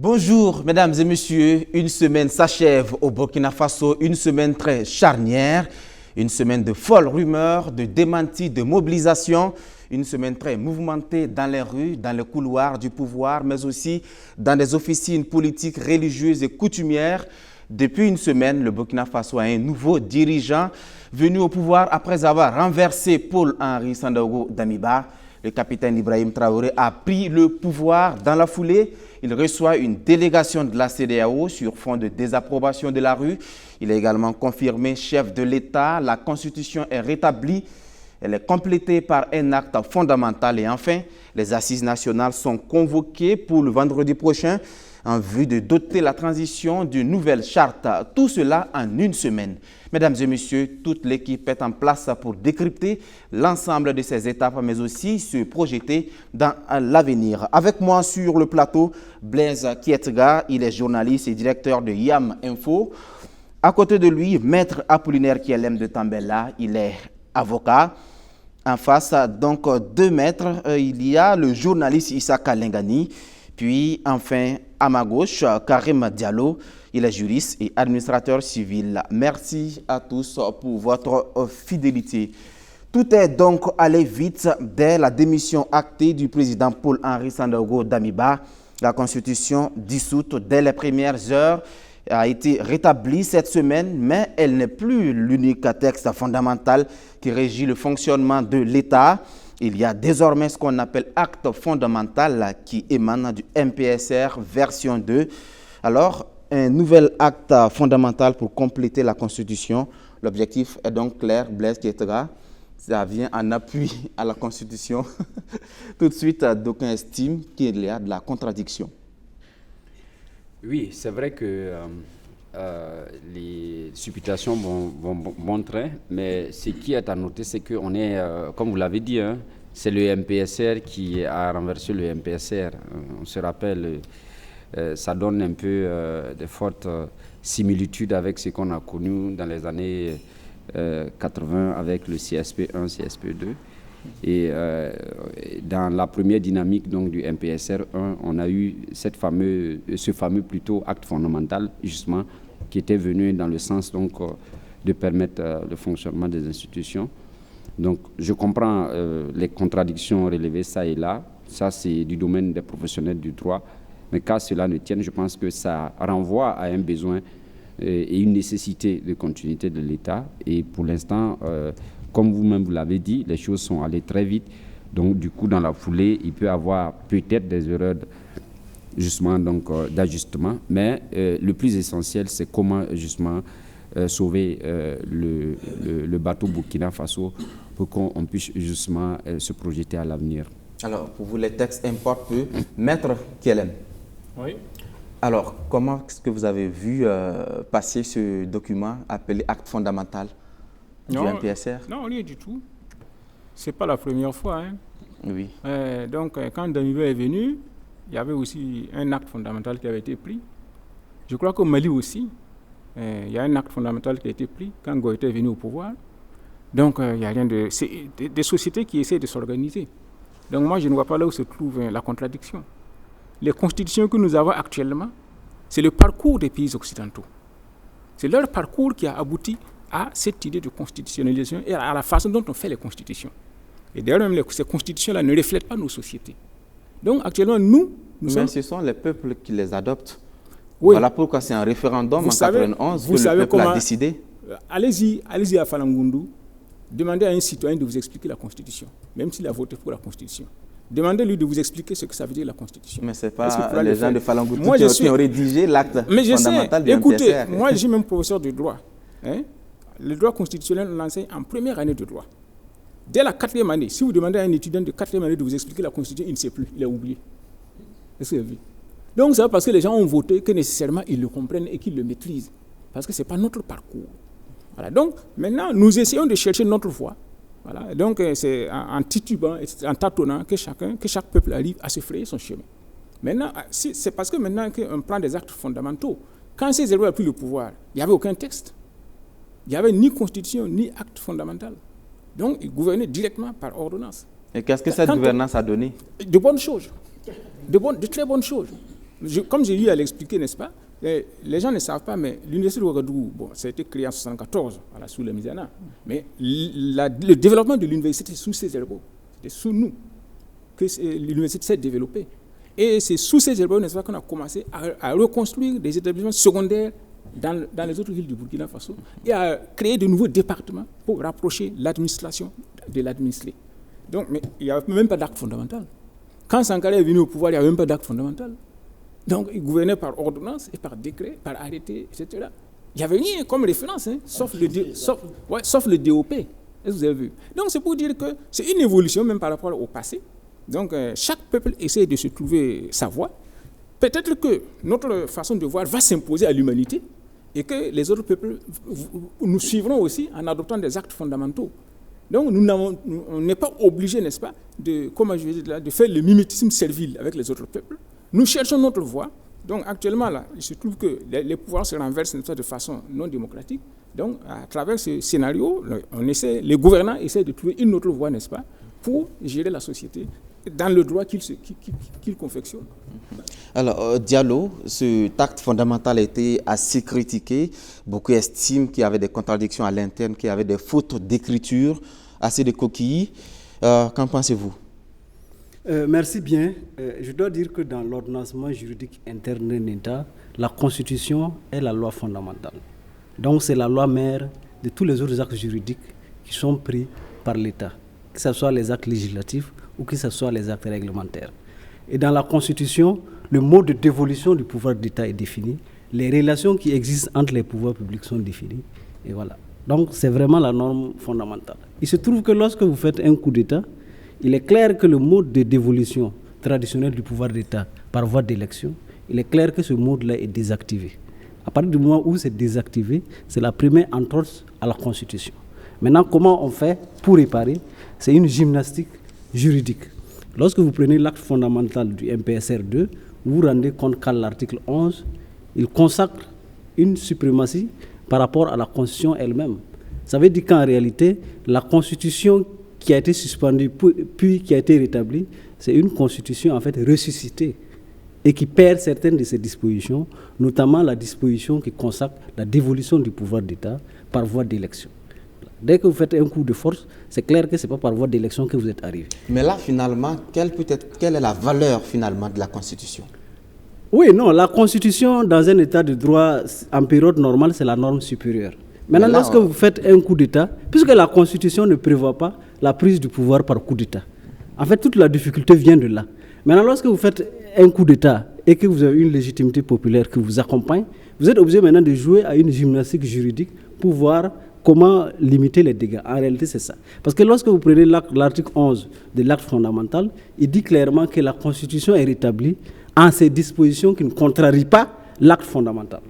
Bonjour, mesdames et messieurs. Une semaine s'achève au Burkina Faso, une semaine très charnière, une semaine de folles rumeurs, de démentis, de mobilisation, une semaine très mouvementée dans les rues, dans les couloirs du pouvoir, mais aussi dans des officines politiques, religieuses et coutumières. Depuis une semaine, le Burkina Faso a un nouveau dirigeant venu au pouvoir après avoir renversé Paul-Henri Sandaogo Damiba. Le capitaine Ibrahim Traoré a pris le pouvoir dans la foulée. Il reçoit une délégation de la CEDEAO sur fond de désapprobation de la rue. Il est également confirmé chef de l'État. La Constitution est rétablie. Elle est complétée par un acte fondamental. Et enfin, les assises nationales sont convoquées pour le vendredi prochain en vue de doter la transition d'une nouvelle charte. Tout cela en une semaine. Mesdames et messieurs, toute l'équipe est en place pour décrypter l'ensemble de ces étapes, mais aussi se projeter dans l'avenir. Avec moi sur le plateau, Blaise Kietga, il est journaliste et directeur de YAM Info. À côté de lui, Maître Apollinaire Kielem de Tambella, il est avocat. En face, donc, deux maîtres, il y a le journaliste Issaka Lengani. Puis, enfin, à ma gauche, Karim Diallo, il est juriste et administrateur civil. Merci à tous pour votre fidélité. Tout est donc allé vite dès la démission actée du président Paul-Henri Sandaogo Damiba. La Constitution dissoute dès les premières heures a été rétablie cette semaine, mais elle n'est plus l'unique texte fondamental qui régit le fonctionnement de l'État. Il y a désormais ce qu'on appelle acte fondamental qui émane du MPSR version 2. Alors, un nouvel acte fondamental pour compléter la Constitution. L'objectif est donc clair, Blaise Kietga. Ça vient en appui à la Constitution. Tout de suite, d'aucuns estiment qu'il y a de la contradiction. Oui, c'est vrai que les supputations vont bon train, mais ce qui est à noter, c'est qu'on est, comme vous l'avez dit, hein, c'est le MPSR qui a renversé le MPSR. On se rappelle, ça donne un peu de fortes similitudes avec ce qu'on a connu dans les années 80 avec le CSP1, CSP2. Et dans la première dynamique donc, du MPSR 1, on a eu ce fameux plutôt acte fondamental, justement, qui était venu dans le sens donc, de permettre le fonctionnement des institutions. Donc, je comprends les contradictions relevées ça et là. Ça, c'est du domaine des professionnels du droit. Mais qu'à cela ne tienne, je pense que ça renvoie à un besoin et une nécessité de continuité de l'État. Et pour l'instant, comme vous-même vous l'avez dit, les choses sont allées très vite. Donc, du coup, dans la foulée, il peut y avoir peut-être des erreurs justement, donc, d'ajustement. Mais le plus essentiel, c'est comment justement sauver le bateau Burkina Faso pour qu'on puisse justement se projeter à l'avenir. Alors, pour vous, les textes importent peu. Maître Kielem. Oui. Alors, comment est-ce que vous avez vu passer ce document appelé acte fondamental du MPSR? Non, rien du tout. Ce n'est pas la première fois. Hein. Oui. Donc, quand Damiba est venu, il y avait aussi un acte fondamental qui avait été pris. Je crois qu'au Mali aussi, il y a un acte fondamental qui a été pris quand Goïta est venu au pouvoir. Donc, il n'y a rien de... C'est des sociétés qui essaient de s'organiser. Donc, moi, je ne vois pas là où se trouve la contradiction. Les constitutions que nous avons actuellement, c'est le parcours des pays occidentaux. C'est leur parcours qui a abouti à cette idée de constitutionnalisation et à la façon dont on fait les constitutions. Et d'ailleurs, même ces constitutions-là ne reflètent pas nos sociétés. Donc, actuellement, Mais ce sont les peuples qui les adoptent. Oui. Voilà pourquoi c'est un référendum en 1991 que le peuple a décidé. Allez-y à Falangundu, demandez à un citoyen de vous expliquer la Constitution, même s'il a voté pour la Constitution. Demandez-lui de vous expliquer ce que ça veut dire la Constitution. Mais ce n'est pas les gens de Falangundu qui ont rédigé l'acte fondamental du écoutez, MPSR. Moi, je suis même professeur de droit. Hein? Le droit constitutionnel, on l'enseigne en première année de droit. Dès la 4e année, si vous demandez à un étudiant de 4e année de vous expliquer la Constitution, il ne sait plus, il a oublié. Est-ce que vous avez vu? Donc, c'est parce que les gens ont voté que nécessairement ils le comprennent et qu'ils le maîtrisent. Parce que ce n'est pas notre parcours. Voilà. Donc, maintenant, nous essayons de chercher notre voie. Voilà. Donc, c'est en titubant, en tâtonnant que chaque peuple arrive à se frayer son chemin. Maintenant, c'est parce que maintenant qu'on prend des actes fondamentaux. Quand ces élèves ont pris le pouvoir, il n'y avait aucun texte. Il n'y avait ni constitution, ni acte fondamental. Donc, ils gouvernaient directement par ordonnance. Et qu'est-ce que cette gouvernance a donné? De bonnes choses. De très bonnes choses. Comme j'ai eu à l'expliquer, n'est-ce pas, les gens ne savent pas, mais l'université de Ouagadougou, ça a été créé en 1974, sous le Mizana. Mais le développement de l'université, c'est sous ces héros, c'est sous nous que l'université s'est développée. Et c'est sous ces héros, n'est-ce pas, qu'on a commencé à reconstruire des établissements secondaires dans les autres villes du Burkina Faso et à créer de nouveaux départements pour rapprocher l'administration de l'administré. Donc, mais il n'y avait même pas d'acte fondamental. Quand Sankara est venu au pouvoir, il n'y avait même pas d'acte fondamental. Donc, il gouvernait par ordonnance et par décret, par arrêté, etc. Il n'y avait rien comme référence, sauf le DOP. Est-ce que vous avez vu? Donc, c'est pour dire que c'est une évolution même par rapport au passé. Donc, chaque peuple essaie de se trouver sa voie. Peut-être que notre façon de voir va s'imposer à l'humanité et que les autres peuples nous suivront aussi en adoptant des actes fondamentaux. Donc, on n'est pas obligé, n'est-ce pas, de faire le mimétisme servile avec les autres peuples. Nous cherchons notre voie. Donc, actuellement, là, il se trouve que les pouvoirs se renversent de façon non démocratique. Donc, à travers ce scénario, les gouvernants essaient de trouver une autre voie, n'est-ce pas, pour gérer la société dans le droit qu'ils confectionnent. Alors, Diallo, cet acte fondamental a été assez critiqué. Beaucoup estiment qu'il y avait des contradictions à l'interne, qu'il y avait des fautes d'écriture, assez de coquilles. Qu'en pensez-vous? Merci bien. Je dois dire que dans l'ordonnancement juridique interne d'un État, la Constitution est la loi fondamentale. Donc c'est la loi mère de tous les autres actes juridiques qui sont pris par l'État, que ce soit les actes législatifs ou que ce soit les actes réglementaires. Et dans la Constitution, le mode de dévolution du pouvoir d'État est défini, les relations qui existent entre les pouvoirs publics sont définies, et voilà. Donc c'est vraiment la norme fondamentale. Il se trouve que lorsque vous faites un coup d'État, il est clair que le mode de dévolution traditionnel du pouvoir d'État par voie d'élection, il est clair que ce mode-là est désactivé. À partir du moment où c'est désactivé, c'est la première entorse à la Constitution. Maintenant, comment on fait pour réparer? C'est une gymnastique juridique. Lorsque vous prenez l'acte fondamental du MPSR 2, vous vous rendez compte qu'à l'article 11, il consacre une suprématie par rapport à la Constitution elle-même. Ça veut dire qu'en réalité, la Constitution qui a été suspendue puis qui a été rétablie, c'est une Constitution en fait ressuscitée et qui perd certaines de ses dispositions, notamment la disposition qui consacre la dévolution du pouvoir d'État par voie d'élection. Dès que vous faites un coup de force, c'est clair que ce n'est pas par voie d'élection que vous êtes arrivé. Mais là, finalement, quelle est la valeur finalement de la Constitution? Oui, non, la Constitution, dans un état de droit, en période normale, c'est la norme supérieure. Maintenant, lorsque vous faites un coup d'État, puisque la Constitution ne prévoit pas la prise du pouvoir par coup d'État, en fait, toute la difficulté vient de là. Maintenant, lorsque vous faites un coup d'État et que vous avez une légitimité populaire qui vous accompagne, vous êtes obligé maintenant de jouer à une gymnastique juridique pour voir comment limiter les dégâts. En réalité, c'est ça. Parce que lorsque vous prenez l'article 11 de l'acte fondamental, il dit clairement que la Constitution est rétablie en ces dispositions qui ne contrarient pas l'acte fondamental.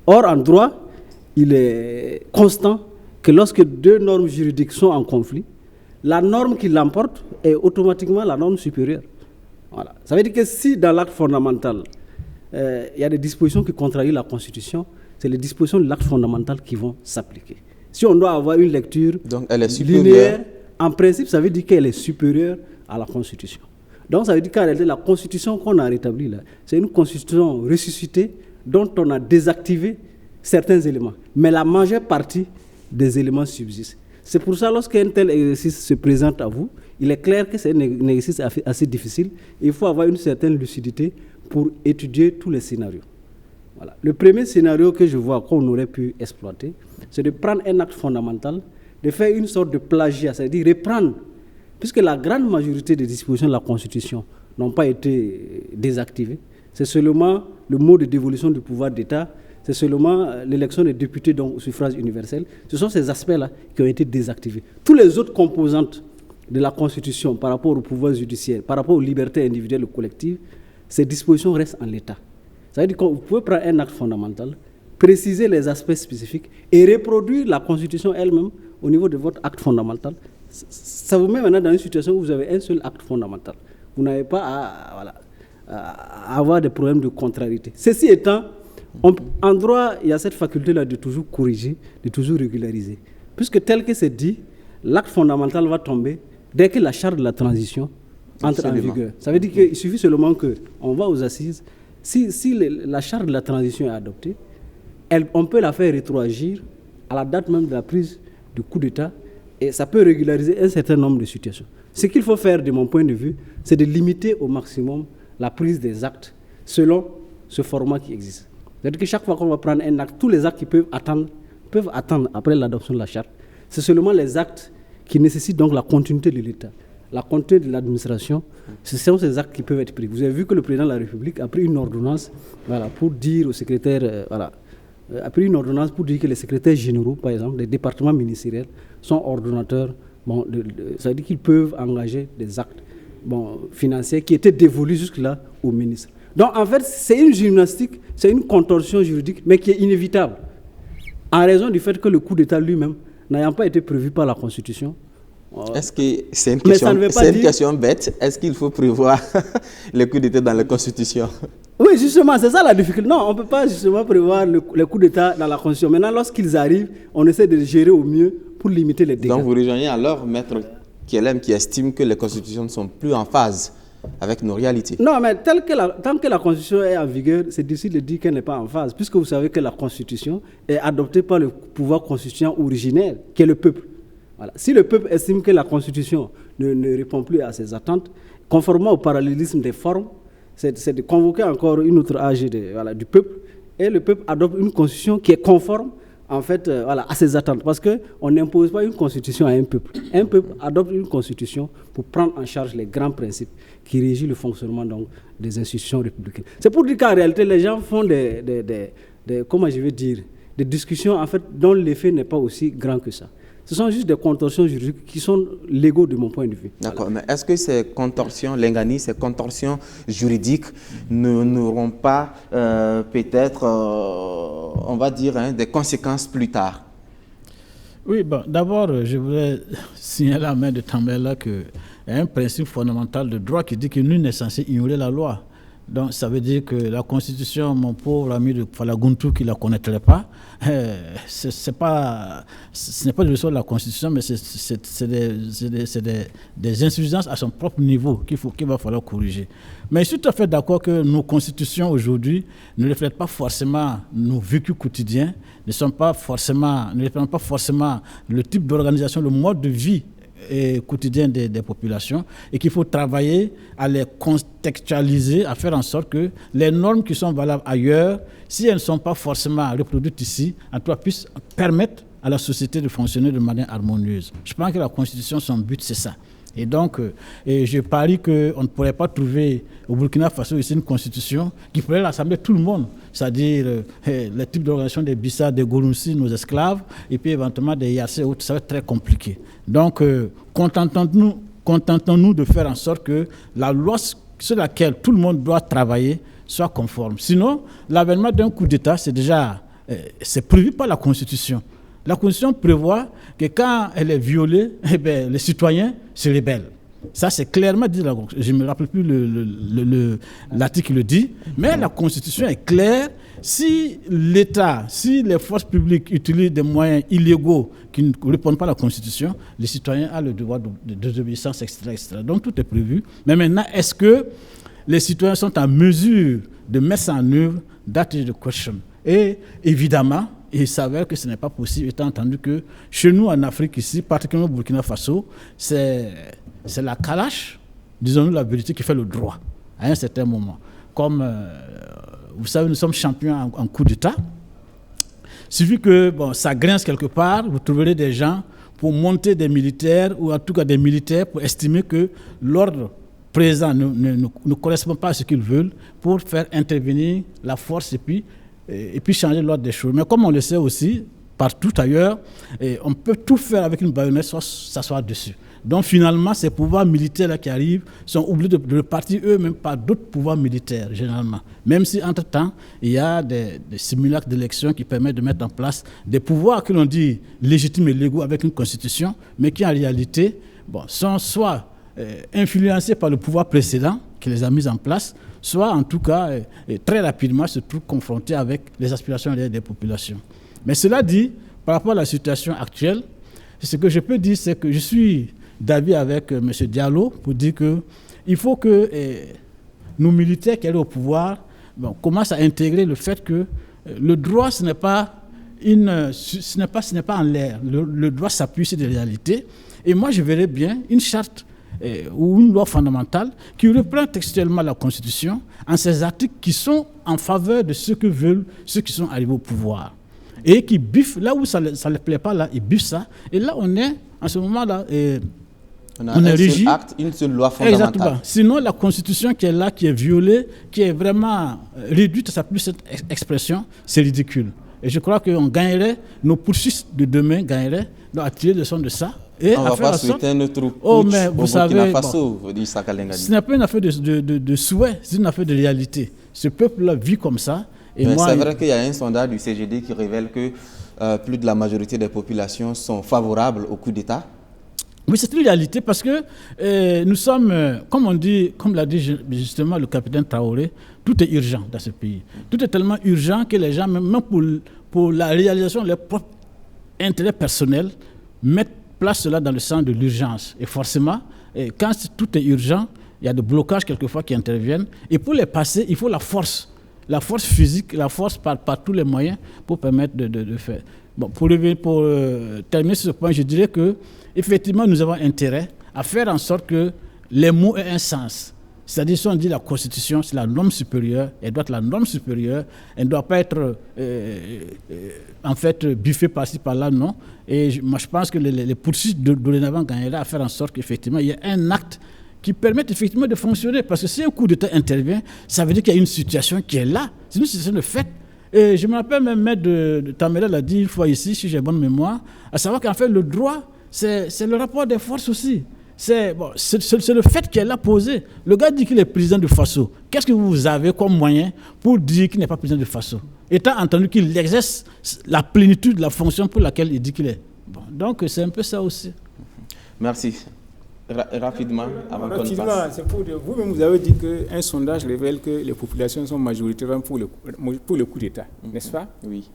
Or, en droit, il est constant que lorsque deux normes juridiques sont en conflit, la norme qui l'emporte est automatiquement la norme supérieure. Voilà. Ça veut dire que si dans l'acte fondamental, il y a des dispositions qui contrarient la Constitution, c'est les dispositions de l'acte fondamental qui vont s'appliquer. Si on doit avoir une lecture linéaire, en principe, ça veut dire qu'elle est supérieure à la Constitution. Donc, ça veut dire qu'en réalité, la Constitution qu'on a rétablie là, c'est une Constitution ressuscitée dont on a désactivé certains éléments. Mais la majeure partie des éléments subsistent. C'est pour ça, lorsqu'un tel exercice se présente à vous, il est clair que c'est un exercice assez difficile. Il faut avoir une certaine lucidité pour étudier tous les scénarios. Voilà. Le premier scénario que je vois qu'on aurait pu exploiter, c'est de prendre un acte fondamental, de faire une sorte de plagiat, c'est-à-dire reprendre, puisque la grande majorité des dispositions de la Constitution n'ont pas été désactivées. C'est seulement le mode de dévolution du pouvoir d'État, c'est seulement l'élection des députés donc, au suffrage universel. Ce sont ces aspects-là qui ont été désactivés. Tous les autres composantes de la Constitution par rapport au pouvoir judiciaire, par rapport aux libertés individuelles ou collectives, ces dispositions restent en l'état. Ça veut dire que vous pouvez prendre un acte fondamental, préciser les aspects spécifiques et reproduire la Constitution elle-même au niveau de votre acte fondamental. Ça vous met maintenant dans une situation où vous avez un seul acte fondamental. Vous n'avez pas à avoir des problèmes de contrariété. Ceci étant, en droit, il y a cette faculté-là de toujours corriger, de toujours régulariser. Puisque tel que c'est dit, l'acte fondamental va tomber dès que la charte de la transition entre en vigueur. Ça veut dire qu'il suffit seulement qu'on va aux assises, Si la charte de la transition est adoptée, on peut la faire rétroagir à la date même de la prise du coup d'État et ça peut régulariser un certain nombre de situations. Ce qu'il faut faire, de mon point de vue, c'est de limiter au maximum la prise des actes selon ce format qui existe. C'est-à-dire que chaque fois qu'on va prendre un acte, tous les actes qui peuvent attendre après l'adoption de la charte. C'est seulement les actes qui nécessitent donc la continuité de l'État, la continuité de l'administration. Ce sont ces actes qui peuvent être pris. Vous avez vu que le président de la République a pris une ordonnance pour dire au secrétaire, a pris une ordonnance pour dire que les secrétaires généraux, par exemple, des départements ministériels, sont ordonnateurs. Ça veut dire qu'ils peuvent engager des actes financiers qui étaient dévolus jusque-là au ministre. Donc, en fait, c'est une gymnastique, c'est une contorsion juridique, mais qui est inévitable, en raison du fait que le coup d'État lui-même, n'ayant pas été prévu par la Constitution. Est-ce que c'est une question bête? Est-ce qu'il faut prévoir le coup d'État dans la Constitution? Oui, justement, c'est ça la difficulté. Non, on ne peut pas justement prévoir le coup d'État dans la Constitution. Maintenant, lorsqu'ils arrivent, on essaie de les gérer au mieux pour limiter les dégâts. Donc, vous rejoignez alors Maître Kielem qui estime que les constitutions ne sont plus en phase avec nos réalités. Non, mais tant que la Constitution est en vigueur, c'est difficile de dire qu'elle n'est pas en phase, puisque vous savez que la Constitution est adoptée par le pouvoir constituant originaire, qui est le peuple. Voilà. Si le peuple estime que la Constitution ne répond plus à ses attentes, conformément au parallélisme des formes, c'est de convoquer encore une autre AG du peuple, et le peuple adopte une Constitution qui est conforme en fait, à ses attentes, parce qu'on n'impose pas une constitution à un peuple. Un peuple adopte une constitution pour prendre en charge les grands principes qui régissent le fonctionnement donc, des institutions républicaines. C'est pour dire qu'en réalité, les gens font des discussions en fait, dont l'effet n'est pas aussi grand que ça. Ce sont juste des contorsions juridiques qui sont légaux de mon point de vue. D'accord, mais est-ce que ces contorsions, Lengani, ces contorsions juridiques n'auront pas peut-être, on va dire, des conséquences plus tard? Oui, d'abord, je voudrais signaler à main de Tambela qu'il y a un principe fondamental de droit qui dit que nul n'est censé ignorer la loi. Donc, ça veut dire que la Constitution, mon pauvre ami de Falaguntu qui ne la connaîtrait pas, ce n'est pas le ressort de la Constitution, mais c'est des insuffisances à son propre niveau qu'il va falloir corriger. Mais je suis tout à fait d'accord que nos constitutions aujourd'hui ne reflètent pas forcément nos vécus quotidiens, ne reflètent pas forcément le type d'organisation, le mode de vie quotidien des populations, et qu'il faut travailler à les contextualiser, à faire en sorte que les normes qui sont valables ailleurs, si elles ne sont pas forcément reproduites ici, en tout cas puissent permettre à la société de fonctionner de manière harmonieuse. Je pense que la Constitution, son but, c'est ça. Et donc, je parie qu'on ne pourrait pas trouver au Burkina Faso ici une constitution qui pourrait rassembler tout le monde, c'est-à-dire les types d'organisation des Bissa, des Gourounsi, nos esclaves, et puis éventuellement des Yassé, ça va être très compliqué. Donc, contentons-nous de faire en sorte que la loi sur laquelle tout le monde doit travailler soit conforme. Sinon, l'avènement d'un coup d'État, c'est prévu par la Constitution. La Constitution prévoit que quand elle est violée, les citoyens se rebellent. Ça, c'est clairement dit. Je ne me rappelle plus l'article qui le dit, mais la Constitution est claire. Si l'État, si les forces publiques utilisent des moyens illégaux qui ne répondent pas à la Constitution, les citoyens ont le devoir de désobéissance, etc. Donc, tout est prévu. Mais maintenant, est-ce que les citoyens sont en mesure de mettre ça en œuvre? That is the question. Et évidemment, il s'avère que ce n'est pas possible, étant entendu que chez nous en Afrique, ici, particulièrement au Burkina Faso, c'est la calache, disons-nous la vérité, qui fait le droit à un certain moment. Comme, vous savez, nous sommes champions en coup d'État. Il suffit que ça grince quelque part, vous trouverez des gens pour monter des militaires, ou en tout cas des militaires, pour estimer que l'ordre présent ne correspond pas à ce qu'ils veulent, pour faire intervenir la force et puis changer l'ordre des choses. Mais comme on le sait aussi, partout ailleurs, on peut tout faire avec une baïonnette sans s'asseoir dessus. Donc finalement, ces pouvoirs militaires-là qui arrivent sont oubliés de repartir eux-mêmes par d'autres pouvoirs militaires, généralement. Même si, entre-temps, il y a des simulacres d'élections qui permettent de mettre en place des pouvoirs que l'on dit légitimes et légaux avec une constitution, mais qui en réalité sont soit influencés par le pouvoir précédent qui les a mis en place, soit en tout cas très rapidement se trouvent confrontés avec les aspirations des populations. Mais cela dit, par rapport à la situation actuelle, ce que je peux dire, c'est que je suis d'avis avec M. Diallo pour dire qu'il faut que nos militaires qui sont au pouvoir commence à intégrer le fait que le droit, ce n'est pas en l'air. Le droit s'appuie sur des réalités. Et moi, je verrais bien une charte ou une loi fondamentale qui reprend textuellement la Constitution en ces articles qui sont en faveur de ce que veulent ceux qui sont arrivés au pouvoir. Et qui biffent, là où ça ne les plaît pas, là, ils biffent ça. Et là, on est, en ce moment-là, on a un seul acte, une seule loi fondamentale. Exactement. Sinon, la Constitution qui est là, qui est violée, qui est vraiment réduite à sa plus cette expression, c'est ridicule. Et je crois qu'on gagnerait, nos poursuites de demain gagneraient à tirer leçon de ça. Et on ne va pas souhaiter notre putsch mais au Burkina Faso, dit Sakalengani. Ce n'est pas une affaire de souhait, c'est une affaire de réalité. Ce peuple-là vit comme ça. C'est vrai qu'il y a un sondage du CGD qui révèle que plus de la majorité des populations sont favorables au coup d'État. Oui, c'est une réalité parce que nous sommes, comme l'a dit justement le capitaine Traoré, tout est urgent dans ce pays. Tout est tellement urgent que les gens, même pour la réalisation de leurs propres intérêts personnels, mettent place cela dans le sens de l'urgence. Et forcément, quand tout est urgent, il y a des blocages quelquefois qui interviennent. Et pour les passer, il faut la force physique, la force par tous les moyens pour permettre de faire. Bon, pour terminer sur ce point, je dirais que effectivement, nous avons intérêt à faire en sorte que les mots aient un sens. C'est-à-dire, si on dit la Constitution, c'est la norme supérieure, elle doit être la norme supérieure, elle ne doit pas être en fait biffée par-ci, par-là, non. Et moi, je pense que les poursuites dorénavant gagneraient à faire en sorte qu'effectivement, il y ait un acte qui permette effectivement de fonctionner. Parce que si un coup d'État intervient, ça veut dire qu'il y a une situation qui est là. C'est une situation de fait. Et je me rappelle même, Maître de Tambela l'a dit une fois ici, si j'ai bonne mémoire, à savoir qu'en fait, le droit, c'est le rapport des forces aussi. C'est le fait qui est là posé. Le gars dit qu'il est président du Faso. Qu'est-ce que vous avez comme moyen pour dire qu'il n'est pas président du Faso, étant entendu qu'il exerce la plénitude de la fonction pour laquelle il dit qu'il est. Bon, donc c'est un peu ça aussi. Merci. Rapidement, avant qu'on passe. C'est pour dire, vous-même vous avez dit qu'un sondage révèle que les populations sont majoritairement pour le coup d'État, n'est-ce pas? Oui.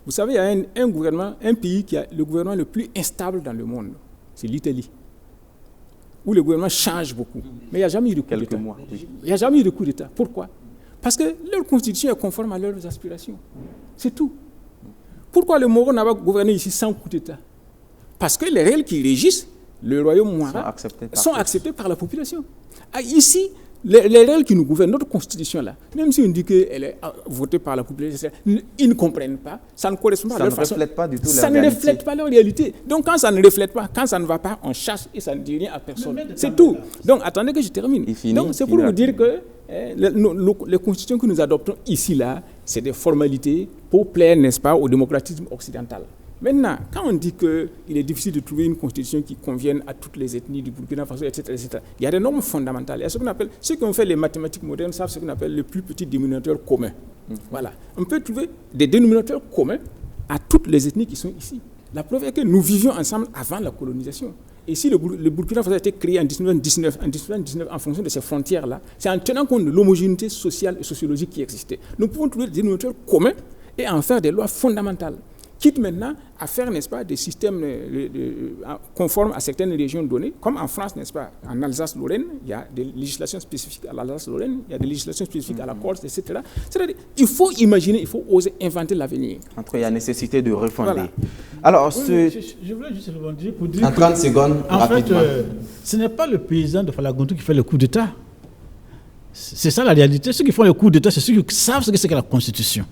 Vous savez, il y a un gouvernement, un pays qui a le gouvernement le plus instable dans le monde, c'est l'Italie, où le gouvernement change beaucoup. Mais il n'y a jamais eu de coup d'État. Il n'y a jamais eu de coup d'État. Pourquoi? Parce que leur constitution est conforme à leurs aspirations. C'est tout. Pourquoi le Moro n'a pas gouverné ici sans coup d'État? Parce que les règles qui régissent le royaume Mouara sont acceptées par la population. Ici, les règles qui nous gouvernent, notre constitution là, même si on dit qu'elle est votée par la population, ils ne comprennent pas, ça ne correspond pas à leur façon. Ça ne reflète pas du tout ça ne reflète pas leur réalité. Donc quand ça ne reflète pas, quand ça ne va pas, on chasse et ça ne dit rien à personne. C'est tout. Donc attendez que je termine. Donc c'est pour vous dire que les constitutions que nous adoptons ici là, c'est des formalités pour plaire, n'est-ce pas, au démocratisme occidental. Maintenant, quand on dit qu'il est difficile de trouver une constitution qui convienne à toutes les ethnies du Burkina Faso, etc., il y a des normes fondamentales. Il y a ce qu'on appelle, ceux qui ont fait les mathématiques modernes savent ce qu'on appelle le plus petit dénominateur commun. Voilà. On peut trouver des dénominateurs communs à toutes les ethnies qui sont ici. La preuve est que nous vivions ensemble avant la colonisation. Et si le Burkina Faso a été créé en 1919 en fonction de ces frontières-là, c'est en tenant compte de l'homogénéité sociale et sociologique qui existait. Nous pouvons trouver des dénominateurs communs et en faire des lois fondamentales. Quitte maintenant à faire, n'est-ce pas, des systèmes conformes à certaines régions données, comme en France, n'est-ce pas, en Alsace-Lorraine, il y a des législations spécifiques à l'Alsace-Lorraine, il y a des législations spécifiques à la Corse, etc. C'est-à-dire, il faut imaginer, il faut oser inventer l'avenir. Il y a nécessité de refonder. Voilà. Alors, je voulais juste rebondir pour dire en 30 secondes, en rapidement. fait, ce n'est pas le paysan de Falagontou qui fait le coup d'État. C'est ça la réalité. Ceux qui font le coup d'État, c'est ceux qui savent ce que c'est que la Constitution.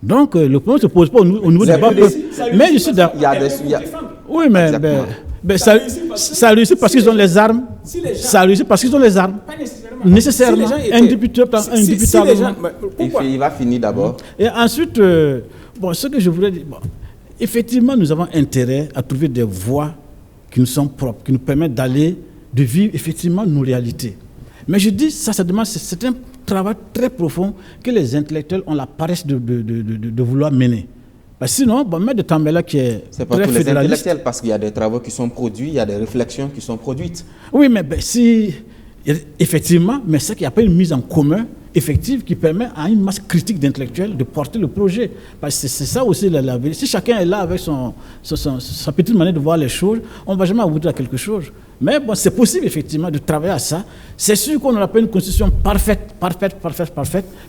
Donc, le problème ne se pose pas au niveau du débat. Mais je suis d'accord. Oui, mais ça réussit parce qu'ils ont les armes. Ça réussit parce qu'ils ont les armes. Nécessairement. Indéputablement. Il va finir d'abord. Et ensuite, ce que je voulais dire, effectivement, nous avons intérêt à trouver des voies qui nous sont propres, qui nous permettent de vivre effectivement nos réalités. Mais je dis, ça demande, c'est un travail très profond que les intellectuels ont la paresse de vouloir mener. Parce que sinon, Maître de Tambela qui est c'est pas tous les intellectuels, parce qu'il y a des travaux qui sont produits, il y a des réflexions qui sont produites. Oui, mais effectivement, mais c'est qu'il n'y a pas une mise en commun effective qui permet à une masse critique d'intellectuels de porter le projet. Parce que c'est ça aussi la vérité. Si chacun est là avec sa petite manière de voir les choses, on ne va jamais aboutir à quelque chose. Mais bon, c'est possible effectivement de travailler à ça. C'est sûr qu'on n'aura pas une constitution parfaite,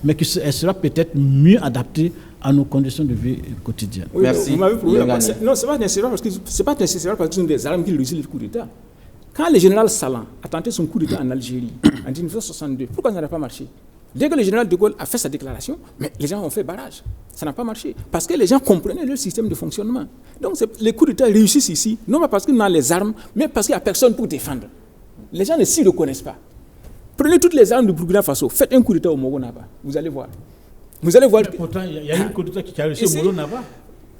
mais qu'elle sera peut-être mieux adaptée à nos conditions de vie quotidiennes. Oui, merci. Vous m'avez prouvé. Non, ce n'est pas nécessaire parce que ce sont des armes qui réussissent le coup d'État. Quand le général Salan a tenté son coup d'État en Algérie en 1962, pourquoi ça n'a pas marché? Dès que le général de Gaulle a fait sa déclaration, mais les gens ont fait barrage. Ça n'a pas marché. Parce que les gens comprenaient leur système de fonctionnement. Donc les coups d'État réussissent ici, non pas parce qu'ils ont les armes, mais parce qu'il n'y a personne pour défendre. Les gens ne s'y reconnaissent pas. Prenez toutes les armes du Burkina Faso, faites un coup d'État au Mogo-Naba. Vous allez voir. Vous allez voir. Pourtant, il y a eu un coup d'État qui a réussi au Mogo-Naba.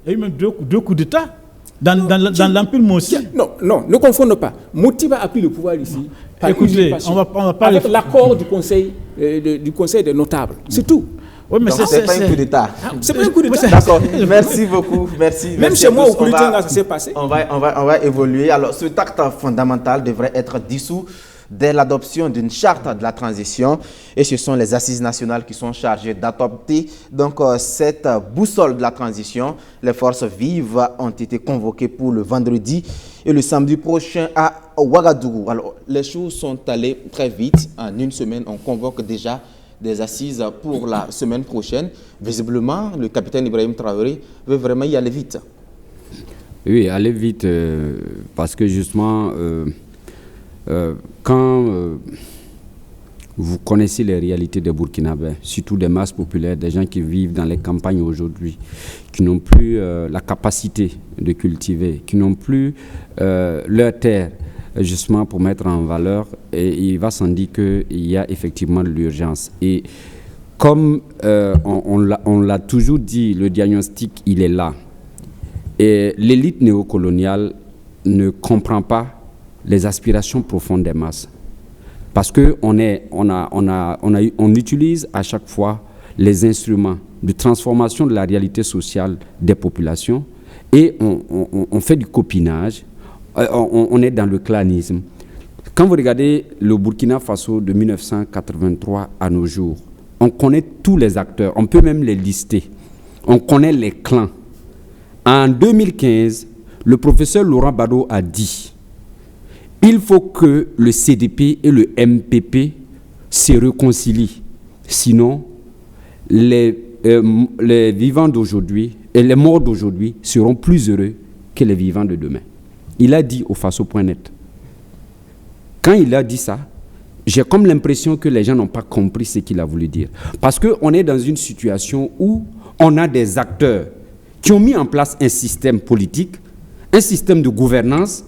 Il y a eu même deux coups d'État. Dans l'Empire Mossi. Non, ne confondons pas. Motiba a pris le pouvoir ici. Écoutez, on va pas avec l'accord du conseil des notables. C'est tout. Oui, mais c'est pas un coup d'État. C'est pas un coup d'État. D'accord. Merci beaucoup. Merci. Même chez moi, au coup d'État, ça s'est passé. On va évoluer. Alors, ce acte fondamental devrait être dissous dès l'adoption d'une charte de la transition, et ce sont les assises nationales qui sont chargées d'adopter donc cette boussole de la transition. Les forces vives ont été convoquées pour le vendredi et le samedi prochain à Ouagadougou. Alors, les choses sont allées très vite. En une semaine, on convoque déjà des assises pour la semaine prochaine. Visiblement, le capitaine Ibrahim Traoré veut vraiment y aller vite. Oui, aller vite, parce que justement, quand vous connaissez les réalités des Burkinabés, surtout des masses populaires, des gens qui vivent dans les campagnes aujourd'hui, qui n'ont plus la capacité de cultiver, qui n'ont plus leur terre, justement pour mettre en valeur, et il va sans dire qu'il y a effectivement de l'urgence. Et comme on l'a toujours dit, le diagnostic, il est là. Et l'élite néocoloniale ne comprend pas les aspirations profondes des masses. Parce qu'on utilise à chaque fois les instruments de transformation de la réalité sociale des populations et on fait du copinage, on est dans le clanisme. Quand vous regardez le Burkina Faso de 1983 à nos jours, on connaît tous les acteurs, on peut même les lister. On connaît les clans. En 2015, le professeur Laurent Bado a dit: il faut que le CDP et le MPP se réconcilient. Sinon, les vivants d'aujourd'hui et les morts d'aujourd'hui seront plus heureux que les vivants de demain. Il a dit au Faso.net. Quand il a dit ça, j'ai comme l'impression que les gens n'ont pas compris ce qu'il a voulu dire. Parce qu'on est dans une situation où on a des acteurs qui ont mis en place un système politique, un système de gouvernance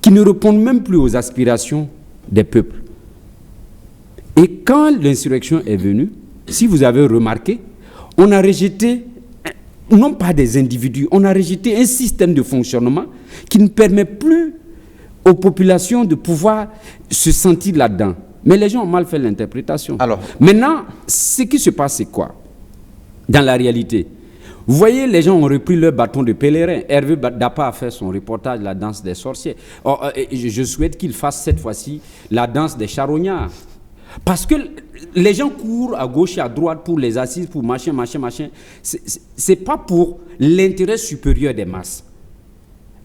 qui ne répondent même plus aux aspirations des peuples. Et quand l'insurrection est venue, si vous avez remarqué, on a rejeté, non pas des individus, on a rejeté un système de fonctionnement qui ne permet plus aux populations de pouvoir se sentir là-dedans. Mais les gens ont mal fait l'interprétation. Alors, maintenant, ce qui se passe, c'est quoi? Dans la réalité, vous voyez, les gens ont repris leur bâton de pèlerin. Hervé Dapa a fait son reportage, la danse des sorciers. Je souhaite qu'il fasse cette fois-ci la danse des charognards. Parce que les gens courent à gauche et à droite pour les assises, pour machin. C'est pas pour l'intérêt supérieur des masses.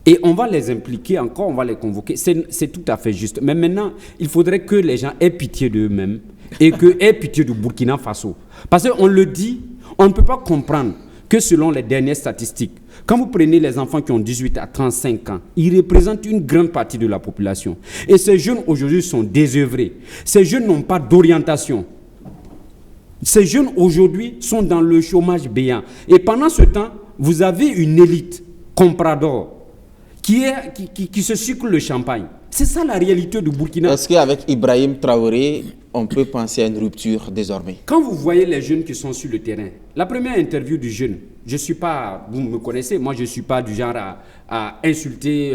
Et on va les impliquer encore, on va les convoquer. C'est tout à fait juste. Mais maintenant, il faudrait que les gens aient pitié d'eux-mêmes et aient pitié du Burkina Faso. Parce qu'on le dit, on ne peut pas comprendre que selon les dernières statistiques, quand vous prenez les enfants qui ont 18 à 35 ans, ils représentent une grande partie de la population. Et ces jeunes aujourd'hui sont désœuvrés. Ces jeunes n'ont pas d'orientation. Ces jeunes aujourd'hui sont dans le chômage béant. Et pendant ce temps, vous avez une élite comprador qui se sucre le champagne. C'est ça la réalité du Burkina. Est-ce qu'avec Ibrahim Traoré, on peut penser à une rupture désormais? Quand vous voyez les jeunes qui sont sur le terrain, la première interview du jeune, je ne suis pas, vous me connaissez, moi je ne suis pas du genre à insulter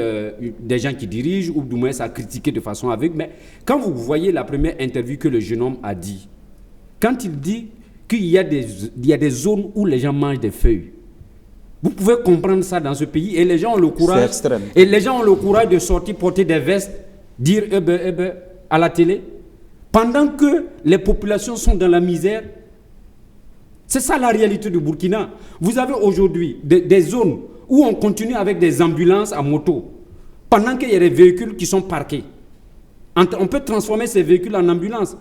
des gens qui dirigent ou du moins à critiquer de façon aveugle, mais quand vous voyez la première interview que le jeune homme a dit, quand il dit qu'il y a des zones où les gens mangent des feuilles, vous pouvez comprendre ça dans ce pays et les gens ont le courage. C'est extrême. Et les gens ont le courage de sortir porter des vestes, dire à la télé. pendant que les populations sont dans la misère. C'est ça la réalité du Burkina. Vous avez aujourd'hui des zones où on continue avec des ambulances à moto, pendant qu'il y a des véhicules qui sont parqués. On peut transformer ces véhicules en ambulances.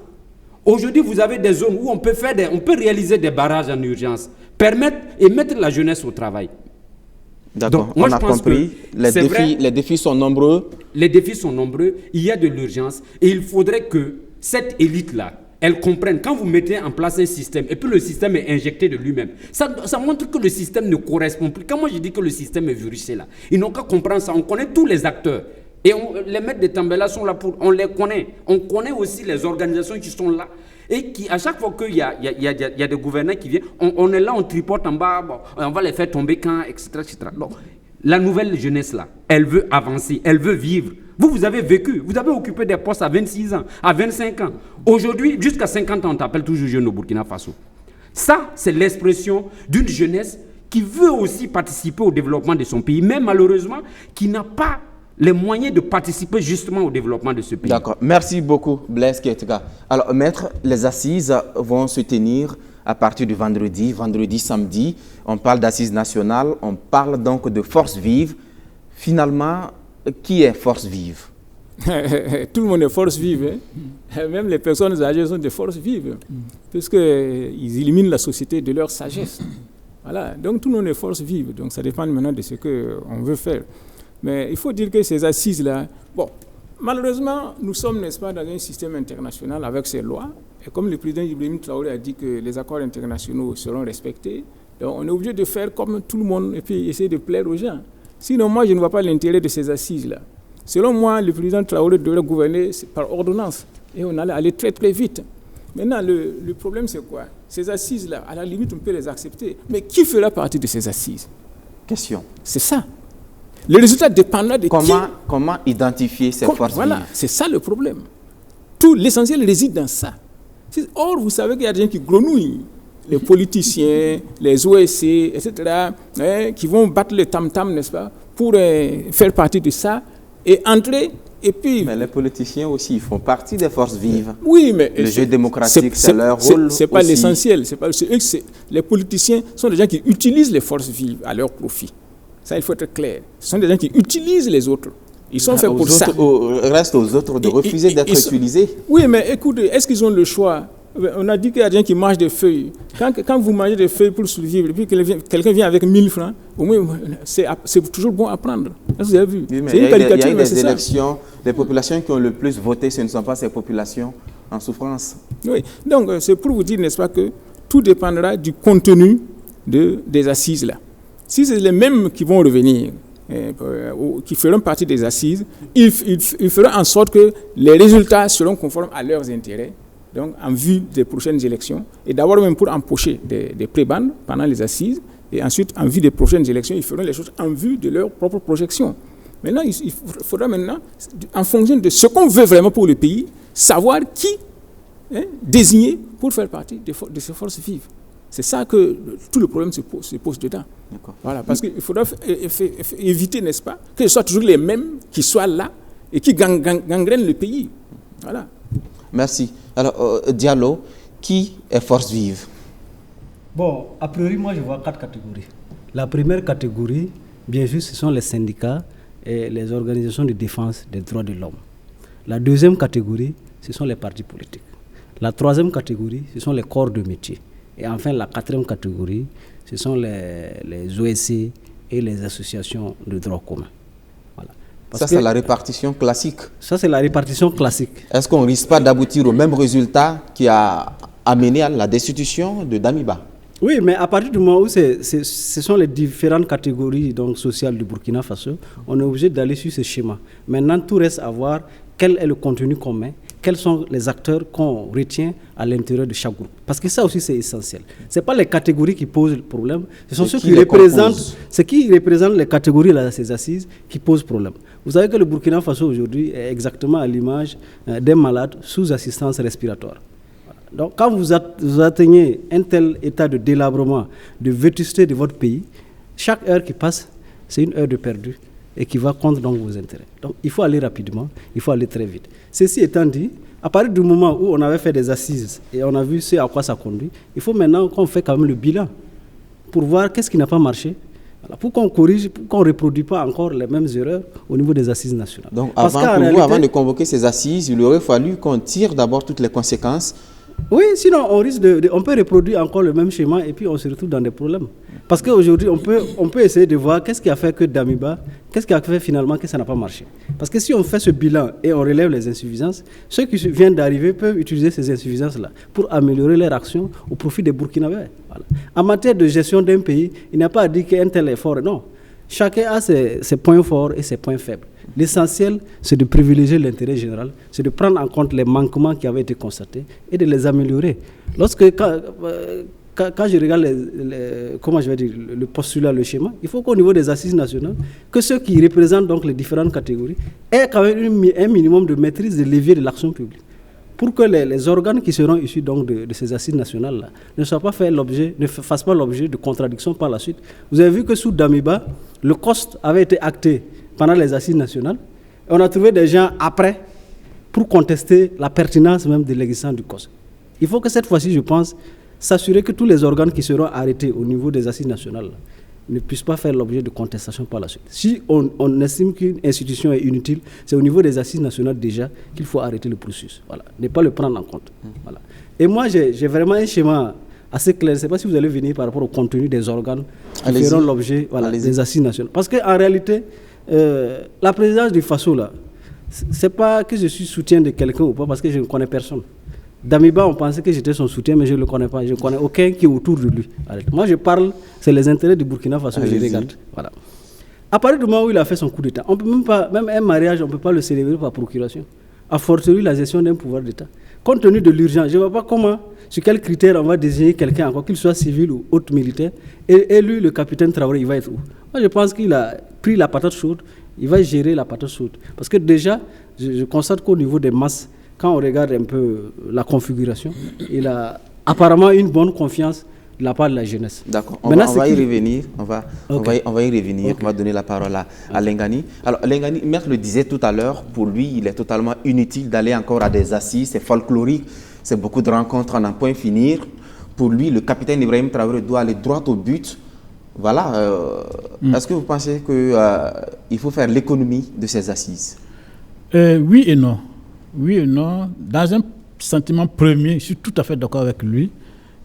Aujourd'hui, vous avez des zones où on peut réaliser des barrages en urgence, permettre et mettre la jeunesse au travail. D'accord, on a compris. Les défis sont nombreux. Les défis sont nombreux, il y a de l'urgence et il faudrait que cette élite-là, elle comprenne, quand vous mettez en place un système et puis le système est injecté de lui-même, ça montre que le système ne correspond plus. Quand moi je dis que le système est virusé là, ils n'ont qu'à comprendre ça. On connaît tous les acteurs et les maîtres de Tambela sont là pour, on les connaît. On connaît aussi les organisations qui sont là et qui, à chaque fois qu'il y a des gouvernants qui viennent, on est là, on tripote en bas, bon, on va les faire tomber quand, etc. etc. Donc, la nouvelle jeunesse là, elle veut avancer, elle veut vivre. Vous avez vécu, vous avez occupé des postes à 26 ans, à 25 ans. Aujourd'hui, jusqu'à 50 ans, on t'appelle toujours jeune au Burkina Faso. Ça, c'est l'expression d'une jeunesse qui veut aussi participer au développement de son pays, mais malheureusement, qui n'a pas les moyens de participer justement au développement de ce pays. D'accord. Merci beaucoup, Blaise Keïta. Alors, maître, les assises vont se tenir à partir du vendredi, samedi. On parle d'assises nationales, on parle donc de force vive. Finalement, qui est force vive? Tout le monde est force vive. Hein? Même les personnes âgées sont des forces vives, puisqu'ils éliminent la société de leur sagesse. Voilà. Donc tout le monde est force vive. Donc ça dépend maintenant de ce qu'on veut faire. Mais il faut dire que ces assises-là, bon, malheureusement, nous sommes, n'est-ce pas, dans un système international avec ces lois. Et comme le président Ibrahim Traoré a dit que les accords internationaux seront respectés, donc on est obligé de faire comme tout le monde et puis essayer de plaire aux gens. Sinon, moi, je ne vois pas l'intérêt de ces assises-là. Selon moi, le président Traoré devrait gouverner par ordonnance. Et on allait aller très, très vite. Maintenant, le problème, c'est quoi? Ces assises-là, à la limite, on peut les accepter. Mais qui fera partie de ces assises? Question. C'est ça. Le résultat dépendra de Comment identifier ces forces Voilà, vives? c'est ça le problème. L'essentiel réside dans ça. Or, vous savez qu'il y a des gens qui grenouillent. Les politiciens, les OSC, etc., qui vont battre le tam-tam, n'est-ce pas, pour faire partie de ça et entrer. Et puis, mais les politiciens aussi font partie des forces vives. Oui, mais le jeu démocratique, c'est leur rôle. C'est pas l'essentiel. Les politiciens sont des gens qui utilisent les forces vives à leur profit. Ça, il faut être clair. Ce sont des gens qui utilisent les autres. Ils sont faits pour ça. Reste aux autres de refuser d'être utilisés. Oui, mais écoutez, est-ce qu'ils ont le choix? On a dit qu'il y a des gens qui mangent des feuilles. Quand vous mangez des feuilles pour survivre, et puis quelqu'un vient avec 1000 francs, au moins, c'est toujours bon à prendre. Est-ce que vous avez vu? Oui, mais il y a eu des élections. Les populations qui ont le plus voté, ce ne sont pas ces populations en souffrance. Oui, donc c'est pour vous dire, n'est-ce pas, que tout dépendra du contenu des assises là. Si c'est les mêmes qui vont revenir, qui feront partie des assises, ils feront en sorte que les résultats seront conformes à leurs intérêts, donc en vue des prochaines élections, et d'abord même pour empocher des prébendes pendant les assises, et ensuite en vue des prochaines élections, ils feront les choses en vue de leur propre projection. Maintenant, il faudra maintenant, en fonction de ce qu'on veut vraiment pour le pays, savoir qui désigner pour faire partie de ces forces vives. C'est ça que tout le problème se pose dedans. Voilà, parce qu'il faudra éviter, n'est-ce pas, que ce soit toujours les mêmes qui soient là et qui gangrènent le pays. Voilà. Merci. Alors, Diallo, qui est force vive? Bon, a priori, moi, je vois 4 catégories. La première catégorie, bien sûr, ce sont les syndicats et les organisations de défense des droits de l'homme. La deuxième catégorie, ce sont les partis politiques. La troisième catégorie, ce sont les corps de métier. Et enfin, la quatrième catégorie, ce sont les OSC et les associations de droit commun. Voilà. Ça, c'est la répartition classique. Ça, c'est la répartition classique. Est-ce qu'on ne risque pas d'aboutir au même résultat qui a amené à la destitution de Damiba? Oui, mais à partir du moment où ce sont les différentes catégories donc, sociales du Burkina Faso, on est obligé d'aller sur ce schéma. Maintenant, tout reste à voir quel est le contenu commun, quels sont les acteurs qu'on retient à l'intérieur de chaque groupe. Parce que ça aussi, c'est essentiel. Ce n'est pas les catégories qui posent le problème, ce sont ceux qui représentent les catégories de ces assises qui posent problème. Vous savez que le Burkina Faso aujourd'hui est exactement à l'image d'un malade sous assistance respiratoire. Donc, quand vous atteignez un tel état de délabrement, de vétusté de votre pays, chaque heure qui passe, c'est une heure de perdu et qui va contre donc vos intérêts. Donc il faut aller rapidement, il faut aller très vite. Ceci étant dit, à partir du moment où on avait fait des assises et on a vu ce à quoi ça conduit, il faut maintenant qu'on fait quand même le bilan pour voir qu'est-ce qui n'a pas marché, voilà, pour qu'on corrige, pour qu'on ne reproduise pas encore les mêmes erreurs au niveau des assises nationales. Donc avant de convoquer ces assises, il aurait fallu qu'on tire d'abord toutes les conséquences. Oui, sinon on risque on peut reproduire encore le même schéma et puis on se retrouve dans des problèmes. Parce qu'aujourd'hui, on peut essayer de voir qu'est-ce qui a fait que Damiba, qu'est-ce qui a fait finalement que ça n'a pas marché. Parce que si on fait ce bilan et on relève les insuffisances, ceux qui viennent d'arriver peuvent utiliser ces insuffisances-là pour améliorer leur action au profit des Burkinabés. Voilà. En matière de gestion d'un pays, il n'y a pas à dire qu'un tel est fort. Non. Chacun a ses points forts et ses points faibles. L'essentiel, c'est de privilégier l'intérêt général, c'est de prendre en compte les manquements qui avaient été constatés et de les améliorer. Quand je regarde le postulat, le schéma, il faut qu'au niveau des assises nationales, que ceux qui représentent donc les différentes catégories aient quand même un minimum de maîtrise des leviers de l'action publique. Pour que les organes qui seront issus donc de ces assises nationales-là ne fassent pas l'objet de contradictions par la suite. Vous avez vu que sous Damiba, le COST avait été acté pendant les assises nationales. Et on a trouvé des gens après pour contester la pertinence même de l'existence du COST. Il faut que cette fois-ci, je pense, s'assurer que tous les organes qui seront arrêtés au niveau des assises nationales ne puissent pas faire l'objet de contestation par la suite. Si on estime qu'une institution est inutile, c'est au niveau des assises nationales déjà qu'il faut arrêter le processus. Voilà. Ne pas le prendre en compte. Voilà. Et moi, j'ai vraiment un schéma assez clair. Je ne sais pas si vous allez venir par rapport au contenu des organes qui feront l'objet des assises nationales. Parce qu'en réalité, la présidence du FASO, là, ce n'est pas que je suis soutien de quelqu'un ou pas, parce que je ne connais personne. Damiba, on pensait que j'étais son soutien, mais je ne le connais pas. Je ne connais aucun qui est autour de lui. Moi, je parle, c'est les intérêts du Burkina Faso que je regarde. Voilà. À partir du moment où il a fait son coup d'État, on peut même un mariage, on ne peut pas le célébrer par procuration. A fortiori, la gestion d'un pouvoir d'État. Compte tenu de l'urgence, je ne vois pas comment, sur quels critères on va désigner quelqu'un, encore qu'il soit civil ou autre militaire, et lui, le capitaine Traoré, il va être où? Moi, je pense qu'il a pris la patate chaude, il va gérer la patate chaude. Parce que déjà, je constate qu'au niveau des masses, quand on regarde un peu la configuration, il a apparemment une bonne confiance de la part de la jeunesse. D'accord, on va y revenir. On va y revenir. Okay. On va donner la parole à Lengani. Alors, Lengani, Maître le disait tout à l'heure, pour lui, il est totalement inutile d'aller encore à des assises, c'est folklorique, c'est beaucoup de rencontres en un point finir. Pour lui, le capitaine Ibrahim Traoré doit aller droit au but. Voilà. Est-ce que vous pensez qu'il faut faire l'économie de ces assises? Oui et non. Oui et non. Dans un sentiment premier, je suis tout à fait d'accord avec lui